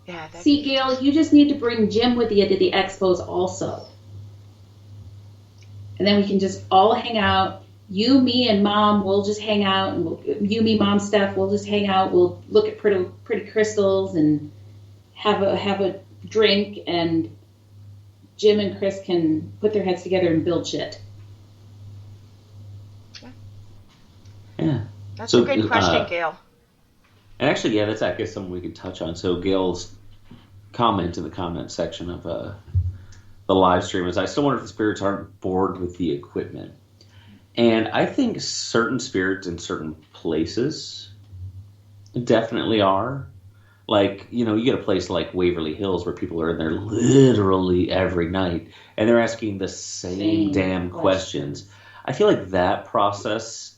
Yeah. See, Gail, you just need to bring Jim with you to the expos also. And then we can just all hang out. You, me, and Mom, we'll just hang out. And you, me, Mom, Steph, we'll just hang out. We'll look at pretty crystals and have a drink. And Jim and Chris can put their heads together and build shit. Yeah. That's a good question, Gail. And actually, yeah, that's, I guess, something we could touch on. So Gail's comment in the comment section of the live stream is, I still wonder if the spirits aren't bored with the equipment. And I think certain spirits in certain places definitely are. Like, you know, you get a place like Waverly Hills where people are in there literally every night and they're asking the same damn questions. I feel like that process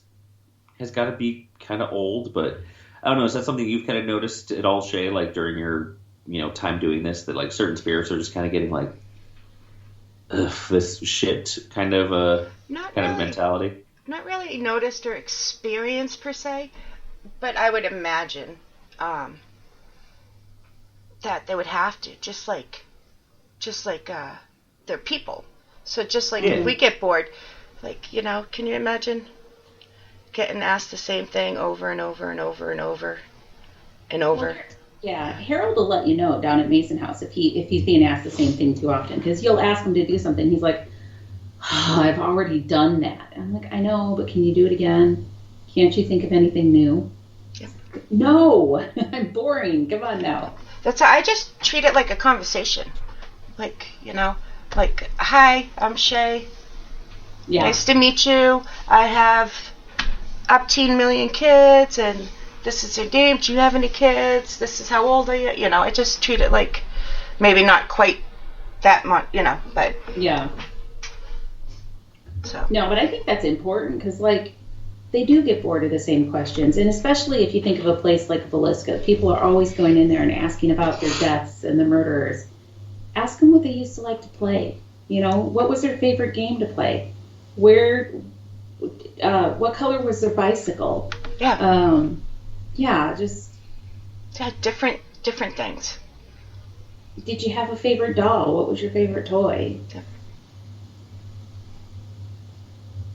has got to be kind of old, but I don't know, is that something you've kind of noticed at all, Shea, like during your, you know, time doing this, that like certain spirits are just kind of getting like, ugh, this shit kind of mentality? Not really noticed or experienced per se, but I would imagine that they would have to, just like they're people. So just like if we get bored, like, you know, can you imagine getting asked the same thing over and over and over and over and over? Yeah, Harold will let you know down at Mason House if he's being asked the same thing too often, because you'll ask him to do something, he's like, oh, I've already done that. And I'm like, I know, but can you do it again? Can't you think of anything new? Yeah. No, I'm boring. Come on now. That's how I just treat it like a conversation. Like, you know, like, hi, I'm Shea. Yeah. Nice to meet you. I have 18 million kids, and this is your name. Do you have any kids? This is how old are you? You know, I just treat it like, maybe not quite that much, you know, but. Yeah. So. No, but I think that's important because, like, they do get bored of the same questions. And especially if you think of a place like Villisca, people are always going in there and asking about their deaths and the murderers. Ask them what they used to like to play. You know, what was their favorite game to play? What color was their bicycle? Yeah. Yeah, just. Yeah, different things. Did you have a favorite doll? What was your favorite toy?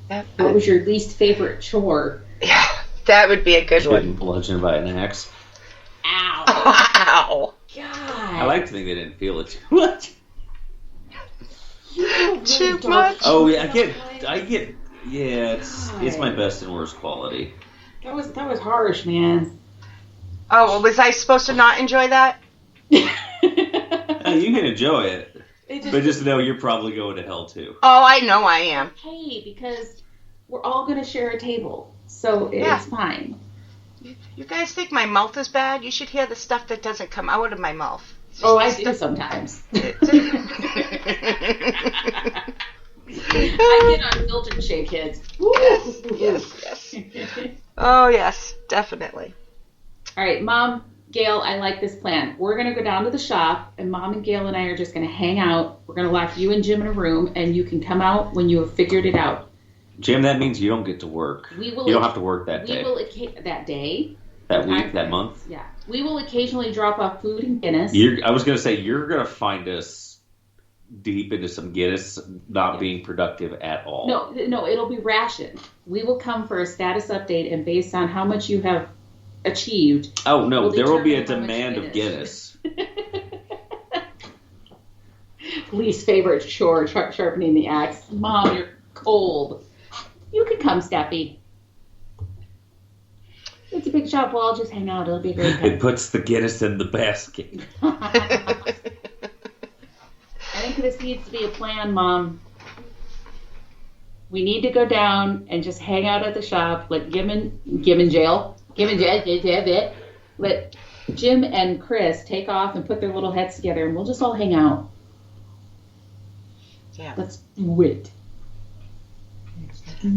What was your least favorite chore? Yeah, that would be a good one. Getting bludgeoned by an axe. Ow. Ow. God. I like to think they didn't feel it too much. Too much? Oh, yeah, I get, yeah, it's my best and worst quality. That was harsh, man. Oh, well, was I supposed to not enjoy that? You can enjoy it. But just know you're probably going to hell too. Oh, I know I am. Hey, because we're all going to share a table, so it's fine. You guys think my mouth is bad? You should hear the stuff that doesn't come out of my mouth. Oh, I do sometimes. I get unfiltered Shea kids. Yes. Oh, yes, definitely. All right, Mom, Gail, I like this plan. We're going to go down to the shop, and Mom and Gail and I are just going to hang out. We're going to lock you and Jim in a room, and you can come out when you have figured it out. Jim, that means you don't get to work. You don't have to work that day. That day. That week, that month. Yeah. We will occasionally drop off food and Guinness. I was going to say, you're going to find us deep into some Guinness, not being productive at all. No, it'll be rationed. We will come for a status update, and based on how much you have achieved. Oh no, there will be a determine how much demand of Guinness. Least favorite chore, sharpening the axe. Mom, you're cold. You can come, Steffi. It's a big shop. We'll all just hang out. It'll be a great time. It puts the Guinness in the basket. I think this needs to be a plan, Mom. We need to go down and just hang out at the shop. Let Jim in jail. Let Jim and Chris take off and put their little heads together, and we'll just all hang out. Yeah. Let's do it.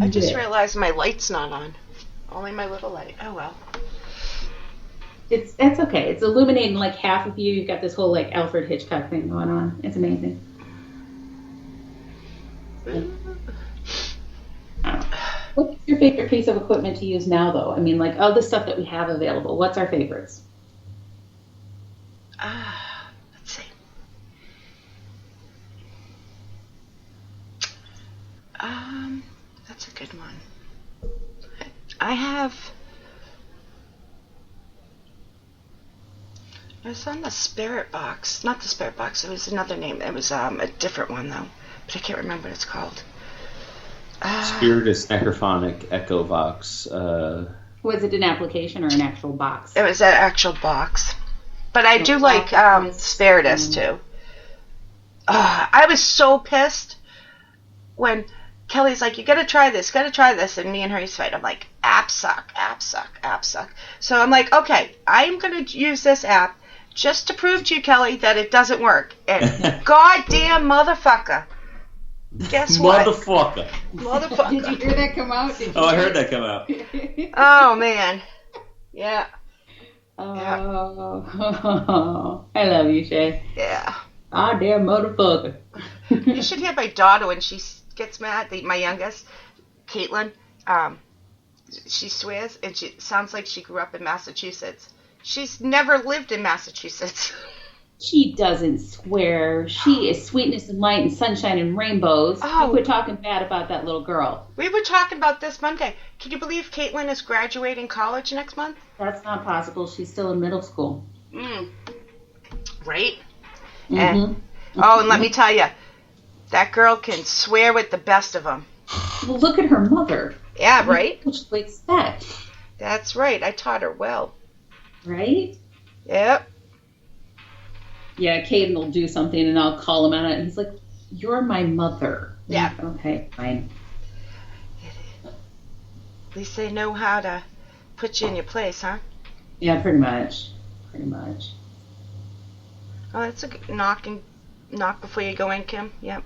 I just realized my light's not on. Only my little light. Oh well. That's okay. It's illuminating like half of you. You've got this whole like Alfred Hitchcock thing going on. It's amazing. What's your favorite piece of equipment to use now, though? I mean, like all the stuff that we have available. What's our favorites? Let's see. That's a good one. I have. It was on the spirit box. Not the spirit box. It was another name. It was a different one though, but I can't remember what it's called. Spiritus Necrophonic Echovox. Was it an application or an actual box? It was an actual box, but I do like Spiritus too. I was so pissed when Kelly's like, "You gotta try this, and me and her used to fight. I'm like, app suck. So I'm like, okay, I'm gonna use this app just to prove to you, Kelly, that it doesn't work. And goddamn motherfucker. Guess what? Motherfucker. Did you hear that come out? I heard that come out. Oh, man. Yeah. Oh, I love you, Shay. Yeah. Ah, damn motherfucker. You should hear my daughter when she gets mad. My youngest, Caitlin, she swears, and she sounds like she grew up in Massachusetts. She's never lived in Massachusetts. She doesn't swear. She is sweetness and light and sunshine and rainbows. Oh. We're talking bad about that little girl. We were talking about this Monday. Can you believe Caitlin is graduating college next month? That's not possible. She's still in middle school. Right? Mm-hmm. And let me tell you, that girl can swear with the best of them. Well, look at her mother. Yeah, right? What should we expect? That's right. I taught her well. Right? Yep. Yeah, Caden will do something and I'll call him out on it. And he's like, "You're my mother." Yeah. Like, okay, fine. At least they know how to put you in your place, huh? Yeah, pretty much. Oh, that's a good knock before you go in, Kim. Yep.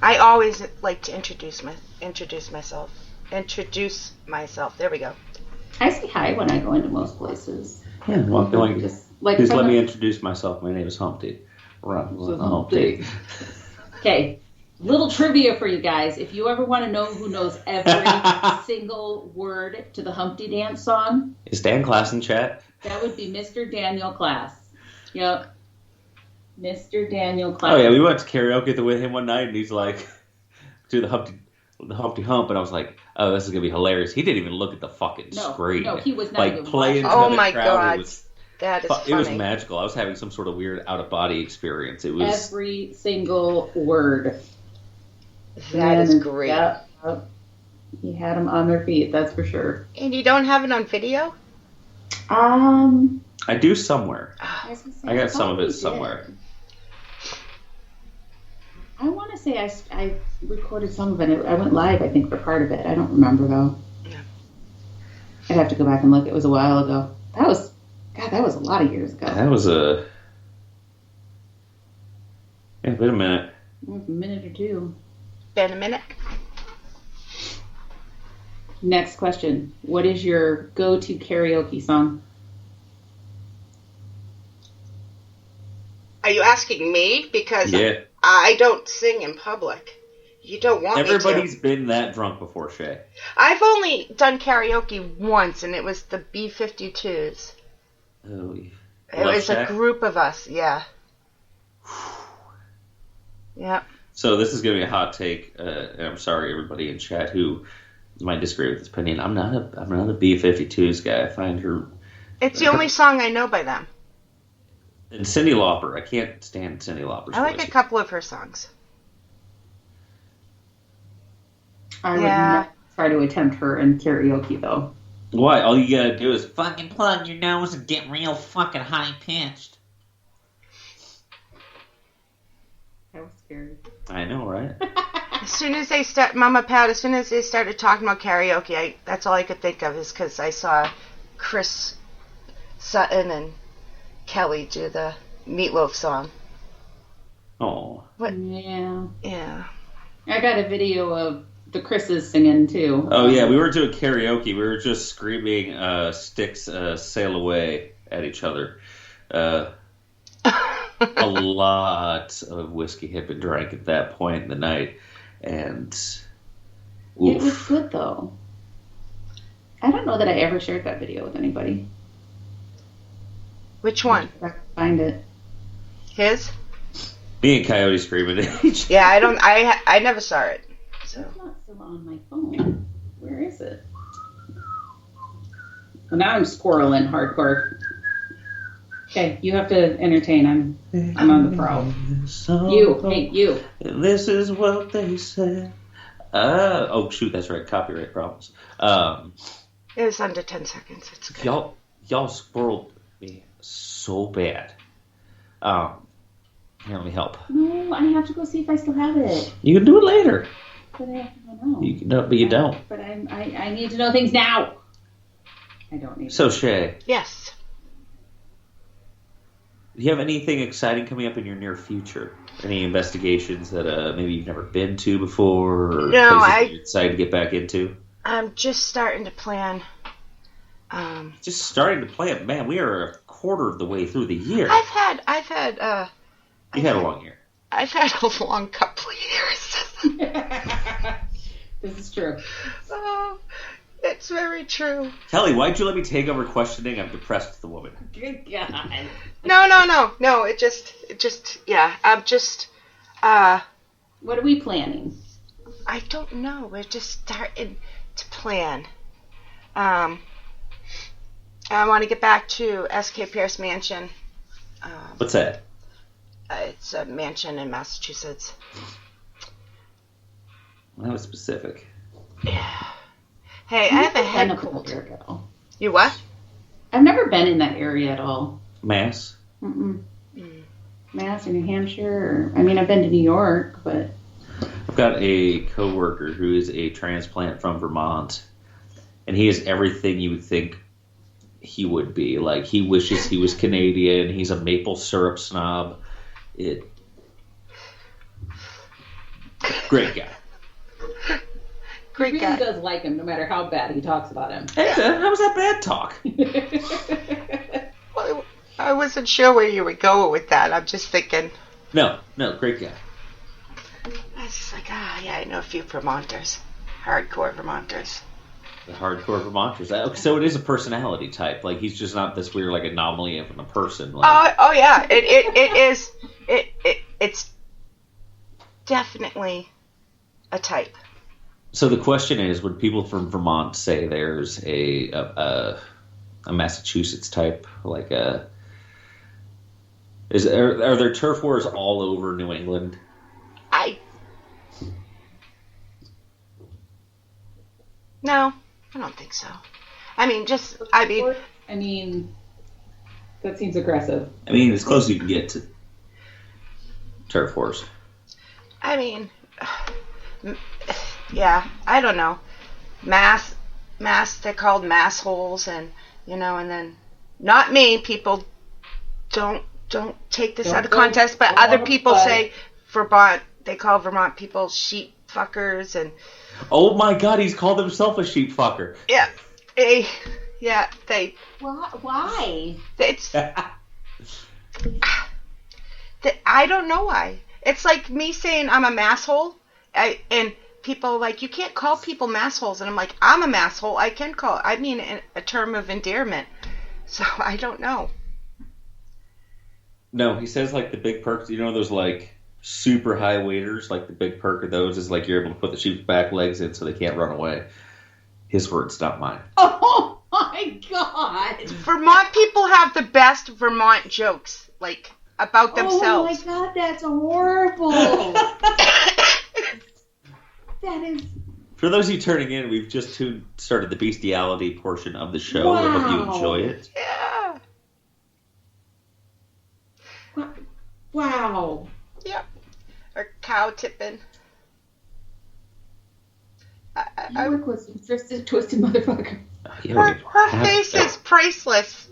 I always like to introduce myself. There we go. I say hi when I go into most places. Yeah, well, please let me introduce myself. My name is Humpty. Humpty. Okay, little trivia for you guys. If you ever want to know who knows every single word to the Humpty Dance song, Is Dan Class in chat? that would be Mr. Daniel Class. Yep. Mr. Daniel Class. Oh yeah, we went to karaoke with him one night, and he's like, "Do the Humpty Hump," and I was like, "Oh, this is gonna be hilarious." He didn't even look at the fucking screen. No, he was not like even playing. watching. Oh the my crowd. God. That is funny. It was magical. I was having some sort of weird out of body experience. It was Every single word. That is great. Yep. He had them on their feet, that's for sure. And you don't have it on video? I do somewhere. I got some of it somewhere. I want to say I recorded some of it. I went live, I think, for part of it. I don't remember, though. Yeah. I'd have to go back and look. It was a while ago. That was a lot of years ago. That was a... Yeah, wait a minute. A minute or two. Been a minute. Next question. What is your go-to karaoke song? Are you asking me? Because I don't sing in public. You don't want Everybody's me to. been that drunk before, Shay. I've only done karaoke once, and it was the B-52s. Oh, It was a group of us, yeah. Yep. So this is going to be a hot take, and I'm sorry everybody in chat who might disagree with this opinion. I'm not a B-52s guy. I find her. It's the only song I know by them. And Cyndi Lauper, I can't stand Cyndi Lauper's I like voice. a couple of her songs. I would not try to attempt her in karaoke, though. Why? All you gotta do is fucking plug your nose and get real fucking high pitched. That was scary. I know, right? As soon as they started talking about karaoke, that's all I could think of is because I saw Chris Sutton and Kelly do the Meatloaf song. Oh. What? Yeah. Yeah. I got a video of the Chris's singing, too. Oh, yeah, we weren't doing karaoke. We were just screaming Styx Sail Away at each other. A lot of whiskey had been drank at that point in the night. And oof. It was good, though. I don't know that I ever shared that video with anybody. Which one? I can find it. His? Me and Coyote screaming at each other. Yeah, I never saw it. So. It's not still on my phone. Where is it? Well, now I'm squirreling hardcore. Okay, you have to entertain. I'm on the prowl. You. This is what they said. Oh shoot, that's right. Copyright problems. It was under 10 seconds. It's good. Y'all squirreled me so bad. Here, let me help. No, I have to go see if I still have it. You can do it later. But I have to go now. You can, no, but you don't. But I need to know things now. I don't need. So Shea, Yes. do you have anything exciting coming up in your near future? Any investigations that maybe you've never been to before, or No, places you're excited to get back into? I'm just starting to plan. Just starting to plan. Man, we are a quarter of the way through the year. I've had You had a long year. I've had a long couple of years. This is true. Oh, it's very true. Kelly, why'd you let me take over questioning? I'm depressed with the woman. Good God. No. It just, yeah. I'm just, What are we planning? I don't know. We're just starting to plan. I want to get back to S.K. Pierce Mansion. What's that? It's a mansion in Massachusetts. Well, that was specific. Yeah. Hey, I have a head I've never cold. been there at all. You what? I've never been in that area at all. Mass? Mm-mm. Mass or New Hampshire. I've been to New York, but... I've got a coworker who is a transplant from Vermont, and he is everything you would think he would be. Like, he wishes he was Canadian. He's a maple syrup snob. Great guy. Great he guy. really does like him, no matter how bad he talks about him. How was that bad talk? Well, I wasn't sure where you were going with that. I'm just thinking. No, great guy. I was just like, yeah, I know a few Vermonters. Hardcore Vermonters. The hardcore Vermonters. So it is a personality type. Like, he's just not this weird, like, anomaly of a person. Like, Oh yeah. It is. It's definitely a type. So the question is, would people from Vermont say there's a Massachusetts type, like are there turf wars all over New England? No, I don't think so. That seems aggressive. As close as you can get to turf wars. Yeah, I don't know. Mass, they're called mass holes, and and then not me. People don't take this out of context, but other people say Vermont. They call Vermont people sheep fuckers, and oh my God, he's called himself a sheep fucker. Yeah, they. Why? It's. I don't know why. It's like me saying I'm a masshole, and people are like, you can't call people massholes, and I'm like, I'm a masshole. I can call. I mean, a term of endearment. So I don't know. No, he says like the big perks. Those like super high waders, like the big perk of those is like you're able to put the sheep's back legs in so they can't run away. His words, not mine. Oh my God! Vermont people have the best Vermont jokes, like, about themselves. Oh my God, that's horrible. That is... For those of you turning in, we've just started the bestiality portion of the show. Wow. I hope you enjoy it. Yeah. Wow. Yep. Or cow tipping. York was a twisted motherfucker. Her face is priceless.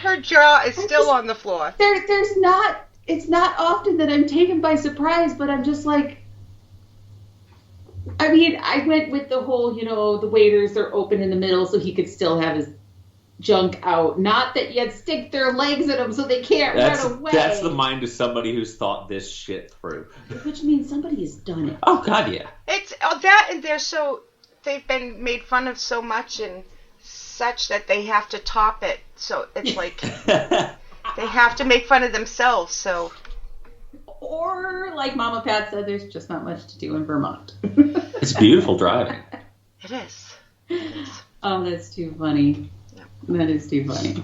Her jaw is still on the floor. There's not... It's not often that I'm taken by surprise, but I'm just like... I mean, I went with the whole, the waders are open in the middle so he could still have his junk out. Not that you'd stick their legs in them so they can't run away. That's the mind of somebody who's thought this shit through. Which means somebody has done it. Oh, God, yeah. It's that, and they've been made fun of so much and such that they have to top it. So it's like they have to make fun of themselves, so... Or, like Mama Pat said, there's just not much to do in Vermont. It's beautiful driving. It is. Oh, that's too funny. Yep. That is too funny.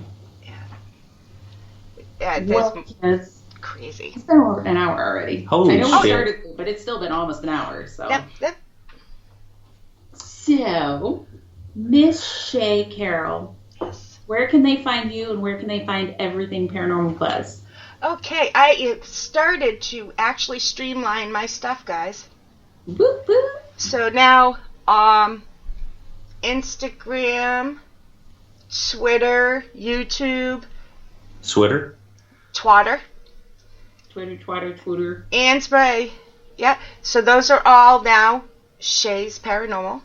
Yeah, Well, yes. crazy. It's been over an hour already. Holy I know we shit. started, but it's still been almost an hour. So, Yep. So Miss Shea Carroll, Yes. where can they find you and where can they find everything Paranormal Buzz? Okay, I started to actually streamline my stuff, guys. Boop, boop. So now, Instagram, Twitter, YouTube, Twitter? Twatter, Twitter. and my, yeah. So those are all now Shea's Paranormal.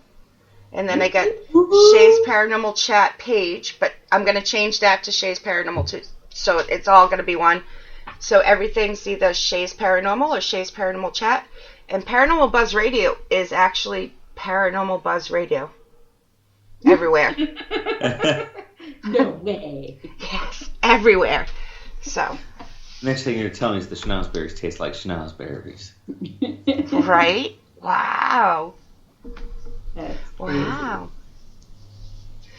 And then I got Shea's Paranormal Chat page, but I'm going to change that to Shea's Paranormal too. So it's all going to be one. So everything's either Shea's Paranormal or Shea's Paranormal Chat. And Paranormal Buzz Radio is actually Paranormal Buzz Radio. Everywhere. No way. Yes, everywhere. So, Next thing you're telling me is the schnozberries taste like schnozberries. right? Wow. That's crazy. Wow.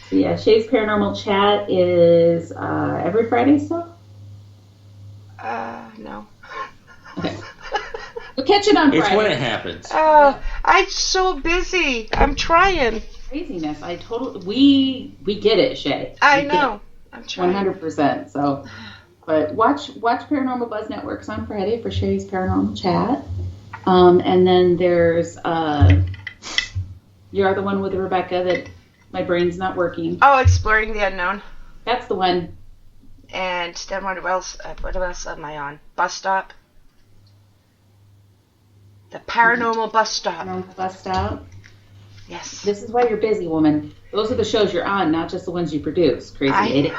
So yeah, Shea's Paranormal Chat is every Friday still? No. Okay. We'll catch it on Friday. It's when it happens. Oh, I'm so busy. I'm trying. Craziness. We get it, Shea. I We get know. it. I'm trying. 100%. So, but watch Paranormal Buzz Networks on Friday for Shea's Paranormal Chat. And then there's your other one with Rebecca that my brain's not working. Oh, Exploring the Unknown. That's the one. And then what else am I on? Bus Stop. The Paranormal Bus Stop. Paranormal Bus Stop. Yes. This is why you're busy, woman. Those are the shows you're on, not just the ones you produce. Crazy lady.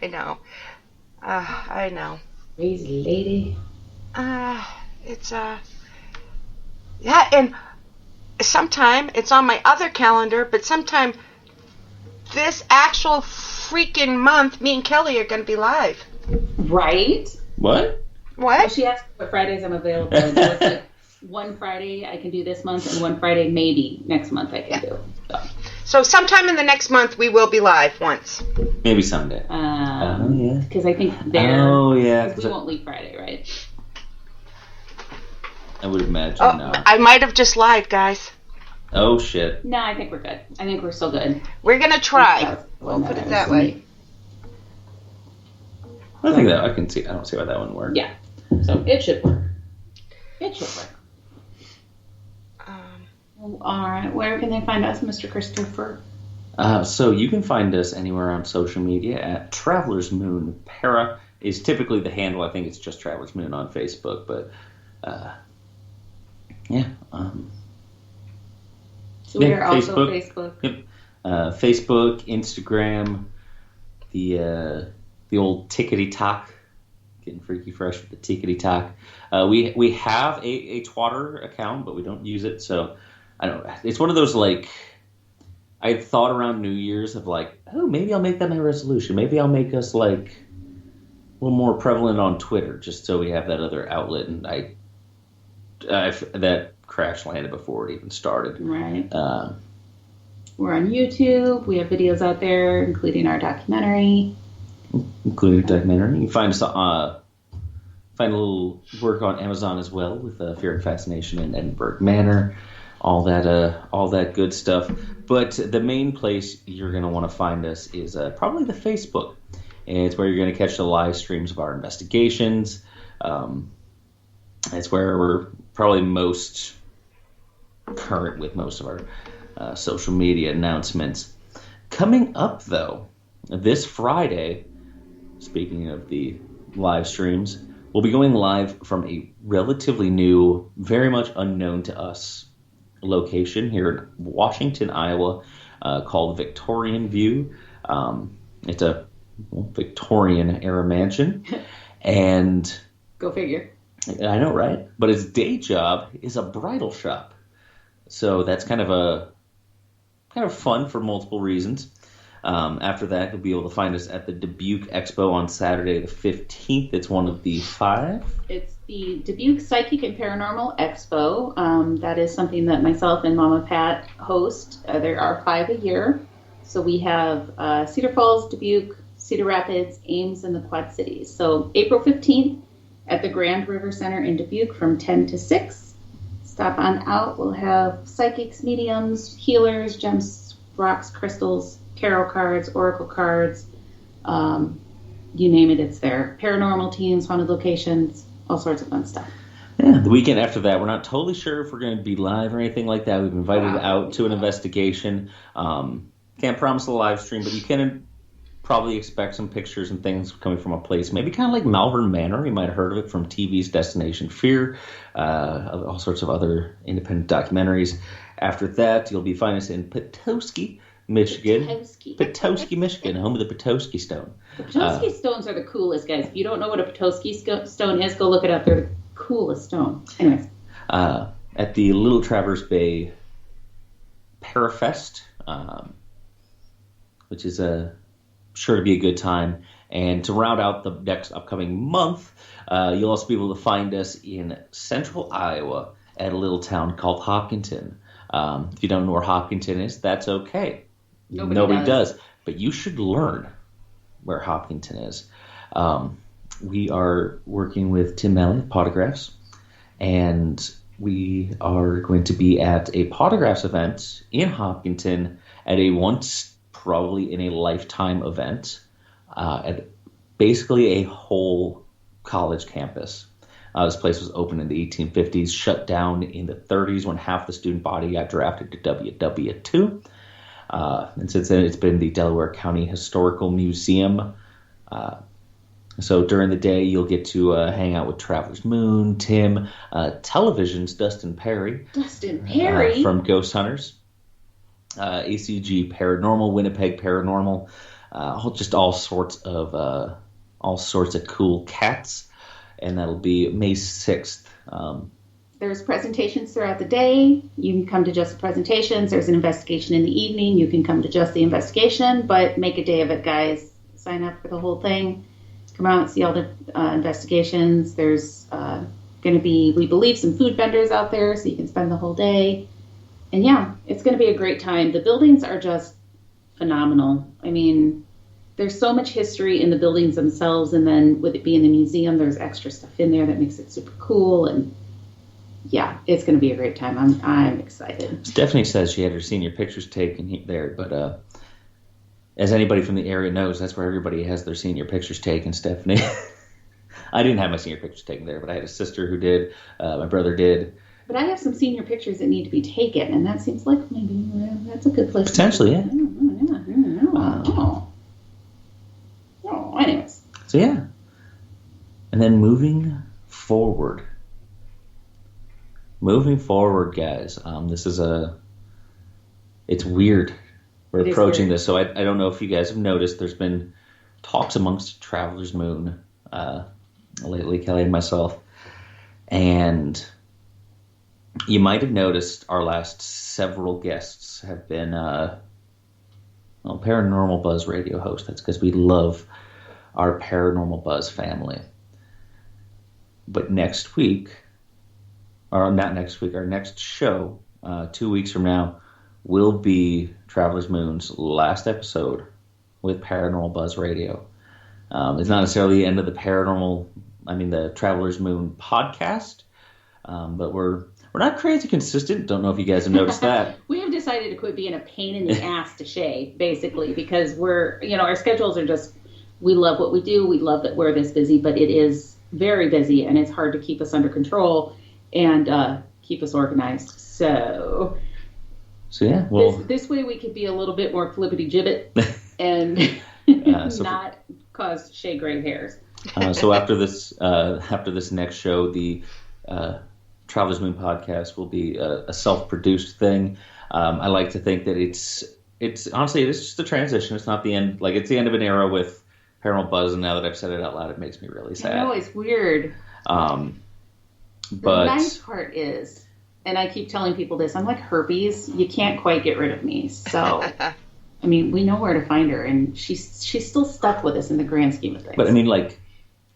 I know. I know. Crazy lady. It's yeah, and sometime it's on my other calendar, but sometime this actual freaking month, me and Kelly are going to be live. Right? What? What? Well, she asked what Fridays I'm available. And so it's like one Friday I can do this month, and one Friday maybe next month I can do. So sometime in the next month we will be live once. Maybe someday. Yeah. Because I think there. Oh, yeah. We won't leave Friday, right? I would imagine Oh, no. I might have just lied, guys. Oh, shit. No, I think we're good. I think we're still good. We're going to try. We'll put it that way. I think that I don't see why that wouldn't work. Yeah. So it should work. It should work. All right. Where can they find us, Mr. Christopher? So you can find us anywhere on social media at Traveler's Moon. Para is typically the handle. I think it's just Traveler's Moon on Facebook, but yeah. So we are also Facebook. Facebook. Yep. Facebook, Instagram, the old tickety talk. Getting freaky fresh with the tickety talk. We have a Twatter account, but we don't use it. So I don't. It's one of those like I had thought around New Year's of like, oh, maybe I'll make that my resolution. Maybe I'll make us like a little more prevalent on Twitter, just so we have that other outlet. And I that crash landed before it even started. Right. We're on YouTube. We have videos out there, including our documentary. You can find us find a little work on Amazon as well with Fear and Fascination in Edinburgh Manor, all that good stuff. But the main place you're going to want to find us is probably the Facebook. And it's where you're going to catch the live streams of our investigations. It's where we're probably most current with most of our social media announcements. Coming up, though, this Friday, speaking of the live streams, we'll be going live from a relatively new, very much unknown to us location here in Washington, Iowa, called Victorian View. It's a Victorian-era mansion. And go figure. I know, right? But his day job is a bridal shop. So that's kind of fun for multiple reasons. After that, you'll be able to find us at the Dubuque Expo on Saturday the 15th. It's one of the 5. It's the Dubuque Psychic and Paranormal Expo. That is something that myself and Mama Pat host. There are 5 a year. So we have Cedar Falls, Dubuque, Cedar Rapids, Ames, and the Quad Cities. So April 15th at the Grand River Center in Dubuque from 10 to 6. Stop on out. We'll have psychics, mediums, healers, gems, rocks, crystals, tarot cards, oracle cards, you name it, it's there. Paranormal teams, haunted locations, all sorts of fun stuff. Yeah, the weekend after that, we're not totally sure if we're going to be live or anything like that. We've invited out to an investigation. Can't promise a live stream, but you can probably expect some pictures and things coming from a place, maybe kind of like Malvern Manor. You might have heard of it from TV's Destination Fear, all sorts of other independent documentaries. After that, you'll be finding us in Petoskey, Michigan. Petoskey, Michigan, home of the Petoskey Stone. The Petoskey stones are the coolest, guys. If you don't know what a Petoskey stone is, go look it up. They're the coolest stone. Anyways. At the Little Traverse Bay Parafest, which is sure to be a good time. And to round out the next upcoming month, you'll also be able to find us in central Iowa at a little town called Hopkinton. If you don't know where Hopkinton is, that's okay. Nobody does. But you should learn where Hopkinton is. We are working with Tim Malley of Potographs, and we are going to be at a Potographs event in Hopkinton at a once probably in a lifetime event at basically a whole college campus. This place was opened in the 1850s, shut down in the 30s when half the student body got drafted to WW2. And since then, it's been the Delaware County Historical Museum. So during the day, you'll get to hang out with Traveler's Moon, Tim, Television's Dustin Perry. Dustin Perry? From Ghost Hunters. ACG Paranormal, Winnipeg Paranormal, just all sorts of cool cats, and that'll be May 6th. There's presentations throughout the day. You can come to just the presentations. There's an investigation in the evening. You can come to just the investigation, but make a day of it, guys. Sign up for the whole thing. Come out and see all the investigations. There's going to be, we believe, some food vendors out there, so you can spend the whole day. And yeah, it's going to be a great time. The buildings are just phenomenal. I mean, there's so much history in the buildings themselves, and then with it being the museum, there's extra stuff in there that makes it super cool. And yeah, it's going to be a great time. I'm excited. Stephanie says she had her senior pictures taken there, but as anybody from the area knows, that's where everybody has their senior pictures taken, Stephanie. I didn't have my senior pictures taken there, but I had a sister who did. My brother did. But I have some senior pictures that need to be taken, and that seems like maybe that's a good place. Potentially, yeah. Anyways. So yeah, and then moving forward, guys. This is it's weird. We're approaching this, so I don't know if you guys have noticed. There's been talks amongst Traveler's Moon lately, Kelly and myself, and you might have noticed our last several guests have been Paranormal Buzz radio hosts. That's because we love our Paranormal Buzz family. But next week, or not next week, our next show, 2 weeks from now, will be Traveler's Moon's last episode with Paranormal Buzz Radio. It's not necessarily the end of the Traveler's Moon podcast, but we're not crazy consistent. Don't know if you guys have noticed that. We have decided to quit being a pain in the ass to Shea, basically, because our schedules are just, we love what we do. We love that we're this busy, but it is very busy, and it's hard to keep us under control and keep us organized. So yeah, well, this way we could be a little bit more flippity-gibbet and not cause Shea gray hairs. So after this next show, the Traveler's Moon podcast will be a self-produced thing. I like to think that it's honestly, it's just a transition. It's not the end. Like, it's the end of an era with Paranormal Buzz, and now that I've said it out loud, it makes me really sad. I know, it's weird. But the nice part is, and I keep telling people this, I'm like herpes. You can't quite get rid of me. So, I mean, we know where to find her, and she's still stuck with us in the grand scheme of things. But I mean, like,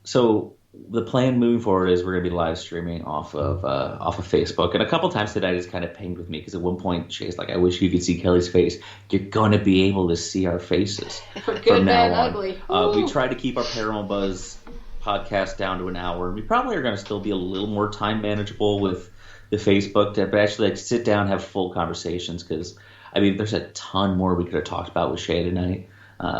so the plan moving forward is we're going to be live streaming off of Facebook. And a couple times today, I just kind of pinged with me because at one point Shay's like, "I wish you could see Kelly's face." You're going to be able to see our faces for good, from bad, now ugly. on. We try to keep our Paranormal Buzz podcast down to an hour. We probably are going to still be a little more time manageable with the Facebook, but actually like sit down, have full conversations, because I mean, there's a ton more we could have talked about with Shay tonight.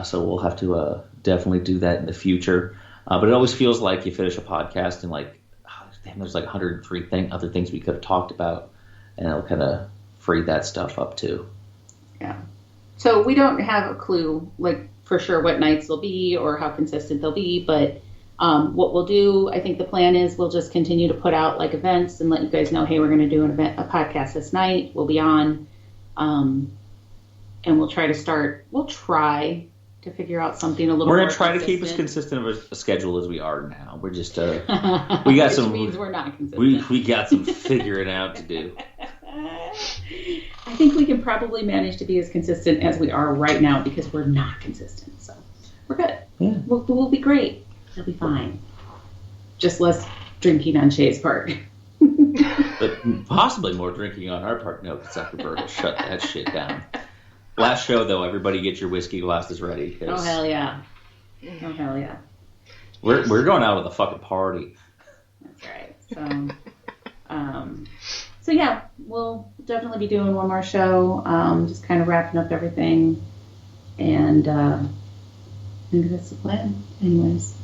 So we'll have to definitely do that in the future. But it always feels like you finish a podcast and like, oh, damn, there's like 103 other things we could have talked about, and it'll kind of free that stuff up too. Yeah. So we don't have a clue, like, for sure what nights they'll be or how consistent they'll be, but what we'll do, I think the plan is we'll just continue to put out like events and let you guys know, hey, we're going to do a podcast this night. We'll be on, and we'll try to figure out something a little more. We're going to try to keep as consistent of a schedule as we are now. We're just, we got some. Which means we're not consistent. We got some figuring out to do. I think we can probably manage to be as consistent as we are right now because we're not consistent. So we're good. Yeah. We'll be great. It'll be fine. Just less drinking on Shay's part. But possibly more drinking on our part. No, Zuckerberg will shut that shit down. Last show, though, everybody get your whiskey glasses ready. Oh, hell yeah. Oh, hell yeah. We're going out with a fucking party. That's right. So yeah, we'll definitely be doing one more show, just kind of wrapping up everything. And I think that's the plan. Anyways.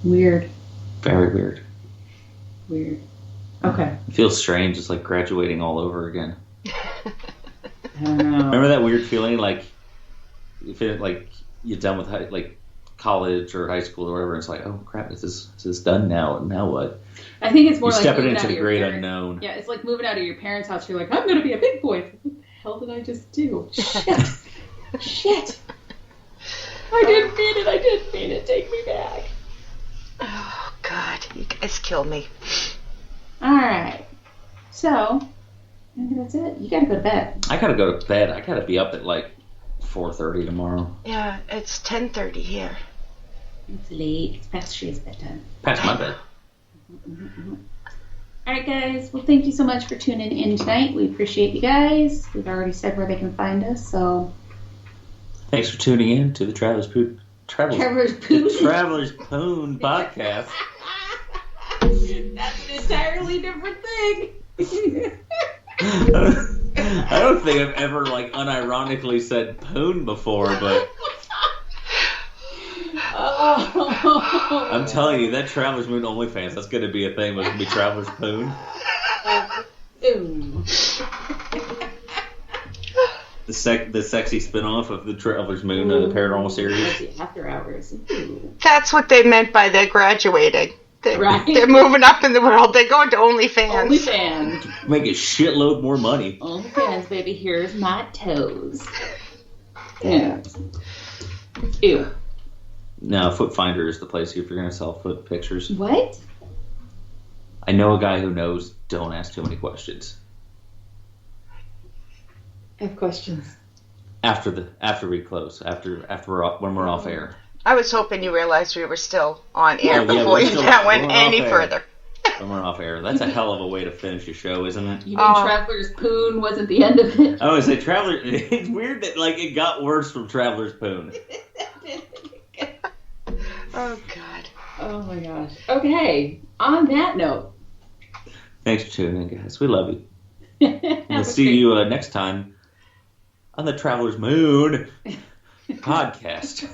Weird. Very weird. Weird. Okay. It feels strange. It's like graduating all over again. I don't know. Remember that weird feeling, like you're done with college or high school or whatever, and it's like, oh crap, this is done now. Now what? I think it's more you're like stepping moving into out the of great your unknown. Yeah, it's like moving out of your parents' house. You're like, I'm gonna be a big boy. What the hell did I just do? Shit. I didn't mean it. Take me back. Oh God, you guys killed me. All right. So, I think that's it. You gotta go to bed. I gotta go to bed. I gotta be up at like 4:30 tomorrow. Yeah, it's 10:30 here. It's late. It's past Shay's bedtime. Past my bed. Mm-hmm. All right, guys. Well, thank you so much for tuning in tonight. We appreciate you guys. We've already said where they can find us, so. Thanks for tuning in to the Traveler's Poon podcast. That's an entirely different thing. I don't think I've ever unironically said poon before, but I'm telling you, that Traveler's Moon OnlyFans, that's going to be a thing. It's going to be Traveler's Poon. The sexy spin-off of the Traveler's Moon, the Paranormal series. After Hours. Ooh. That's what they meant by they're graduating. Right. They're moving up in the world. They're going to OnlyFans. OnlyFans. Make a shitload more money. OnlyFans, baby. Here's my toes. Yeah. Ew. No, Foot Finder is the place if you're going to sell foot pictures. What? I know a guy who knows. Don't ask too many questions. I have questions. After we close, when we're off air. I was hoping you realized we were still on air Oh, yeah, before that went any further. when we're off air. That's a hell of a way to finish a show, isn't it? You mean Traveler's Poon wasn't the end of it? I would say Traveler. It's weird that like it got worse from Traveler's Poon. Oh God. Oh my gosh. Okay. On that note. Thanks for tuning in, guys. We love you. We'll see you next time on the Traveler's Moon podcast.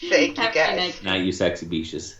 Thank you, guys. Night, you sexy beaches.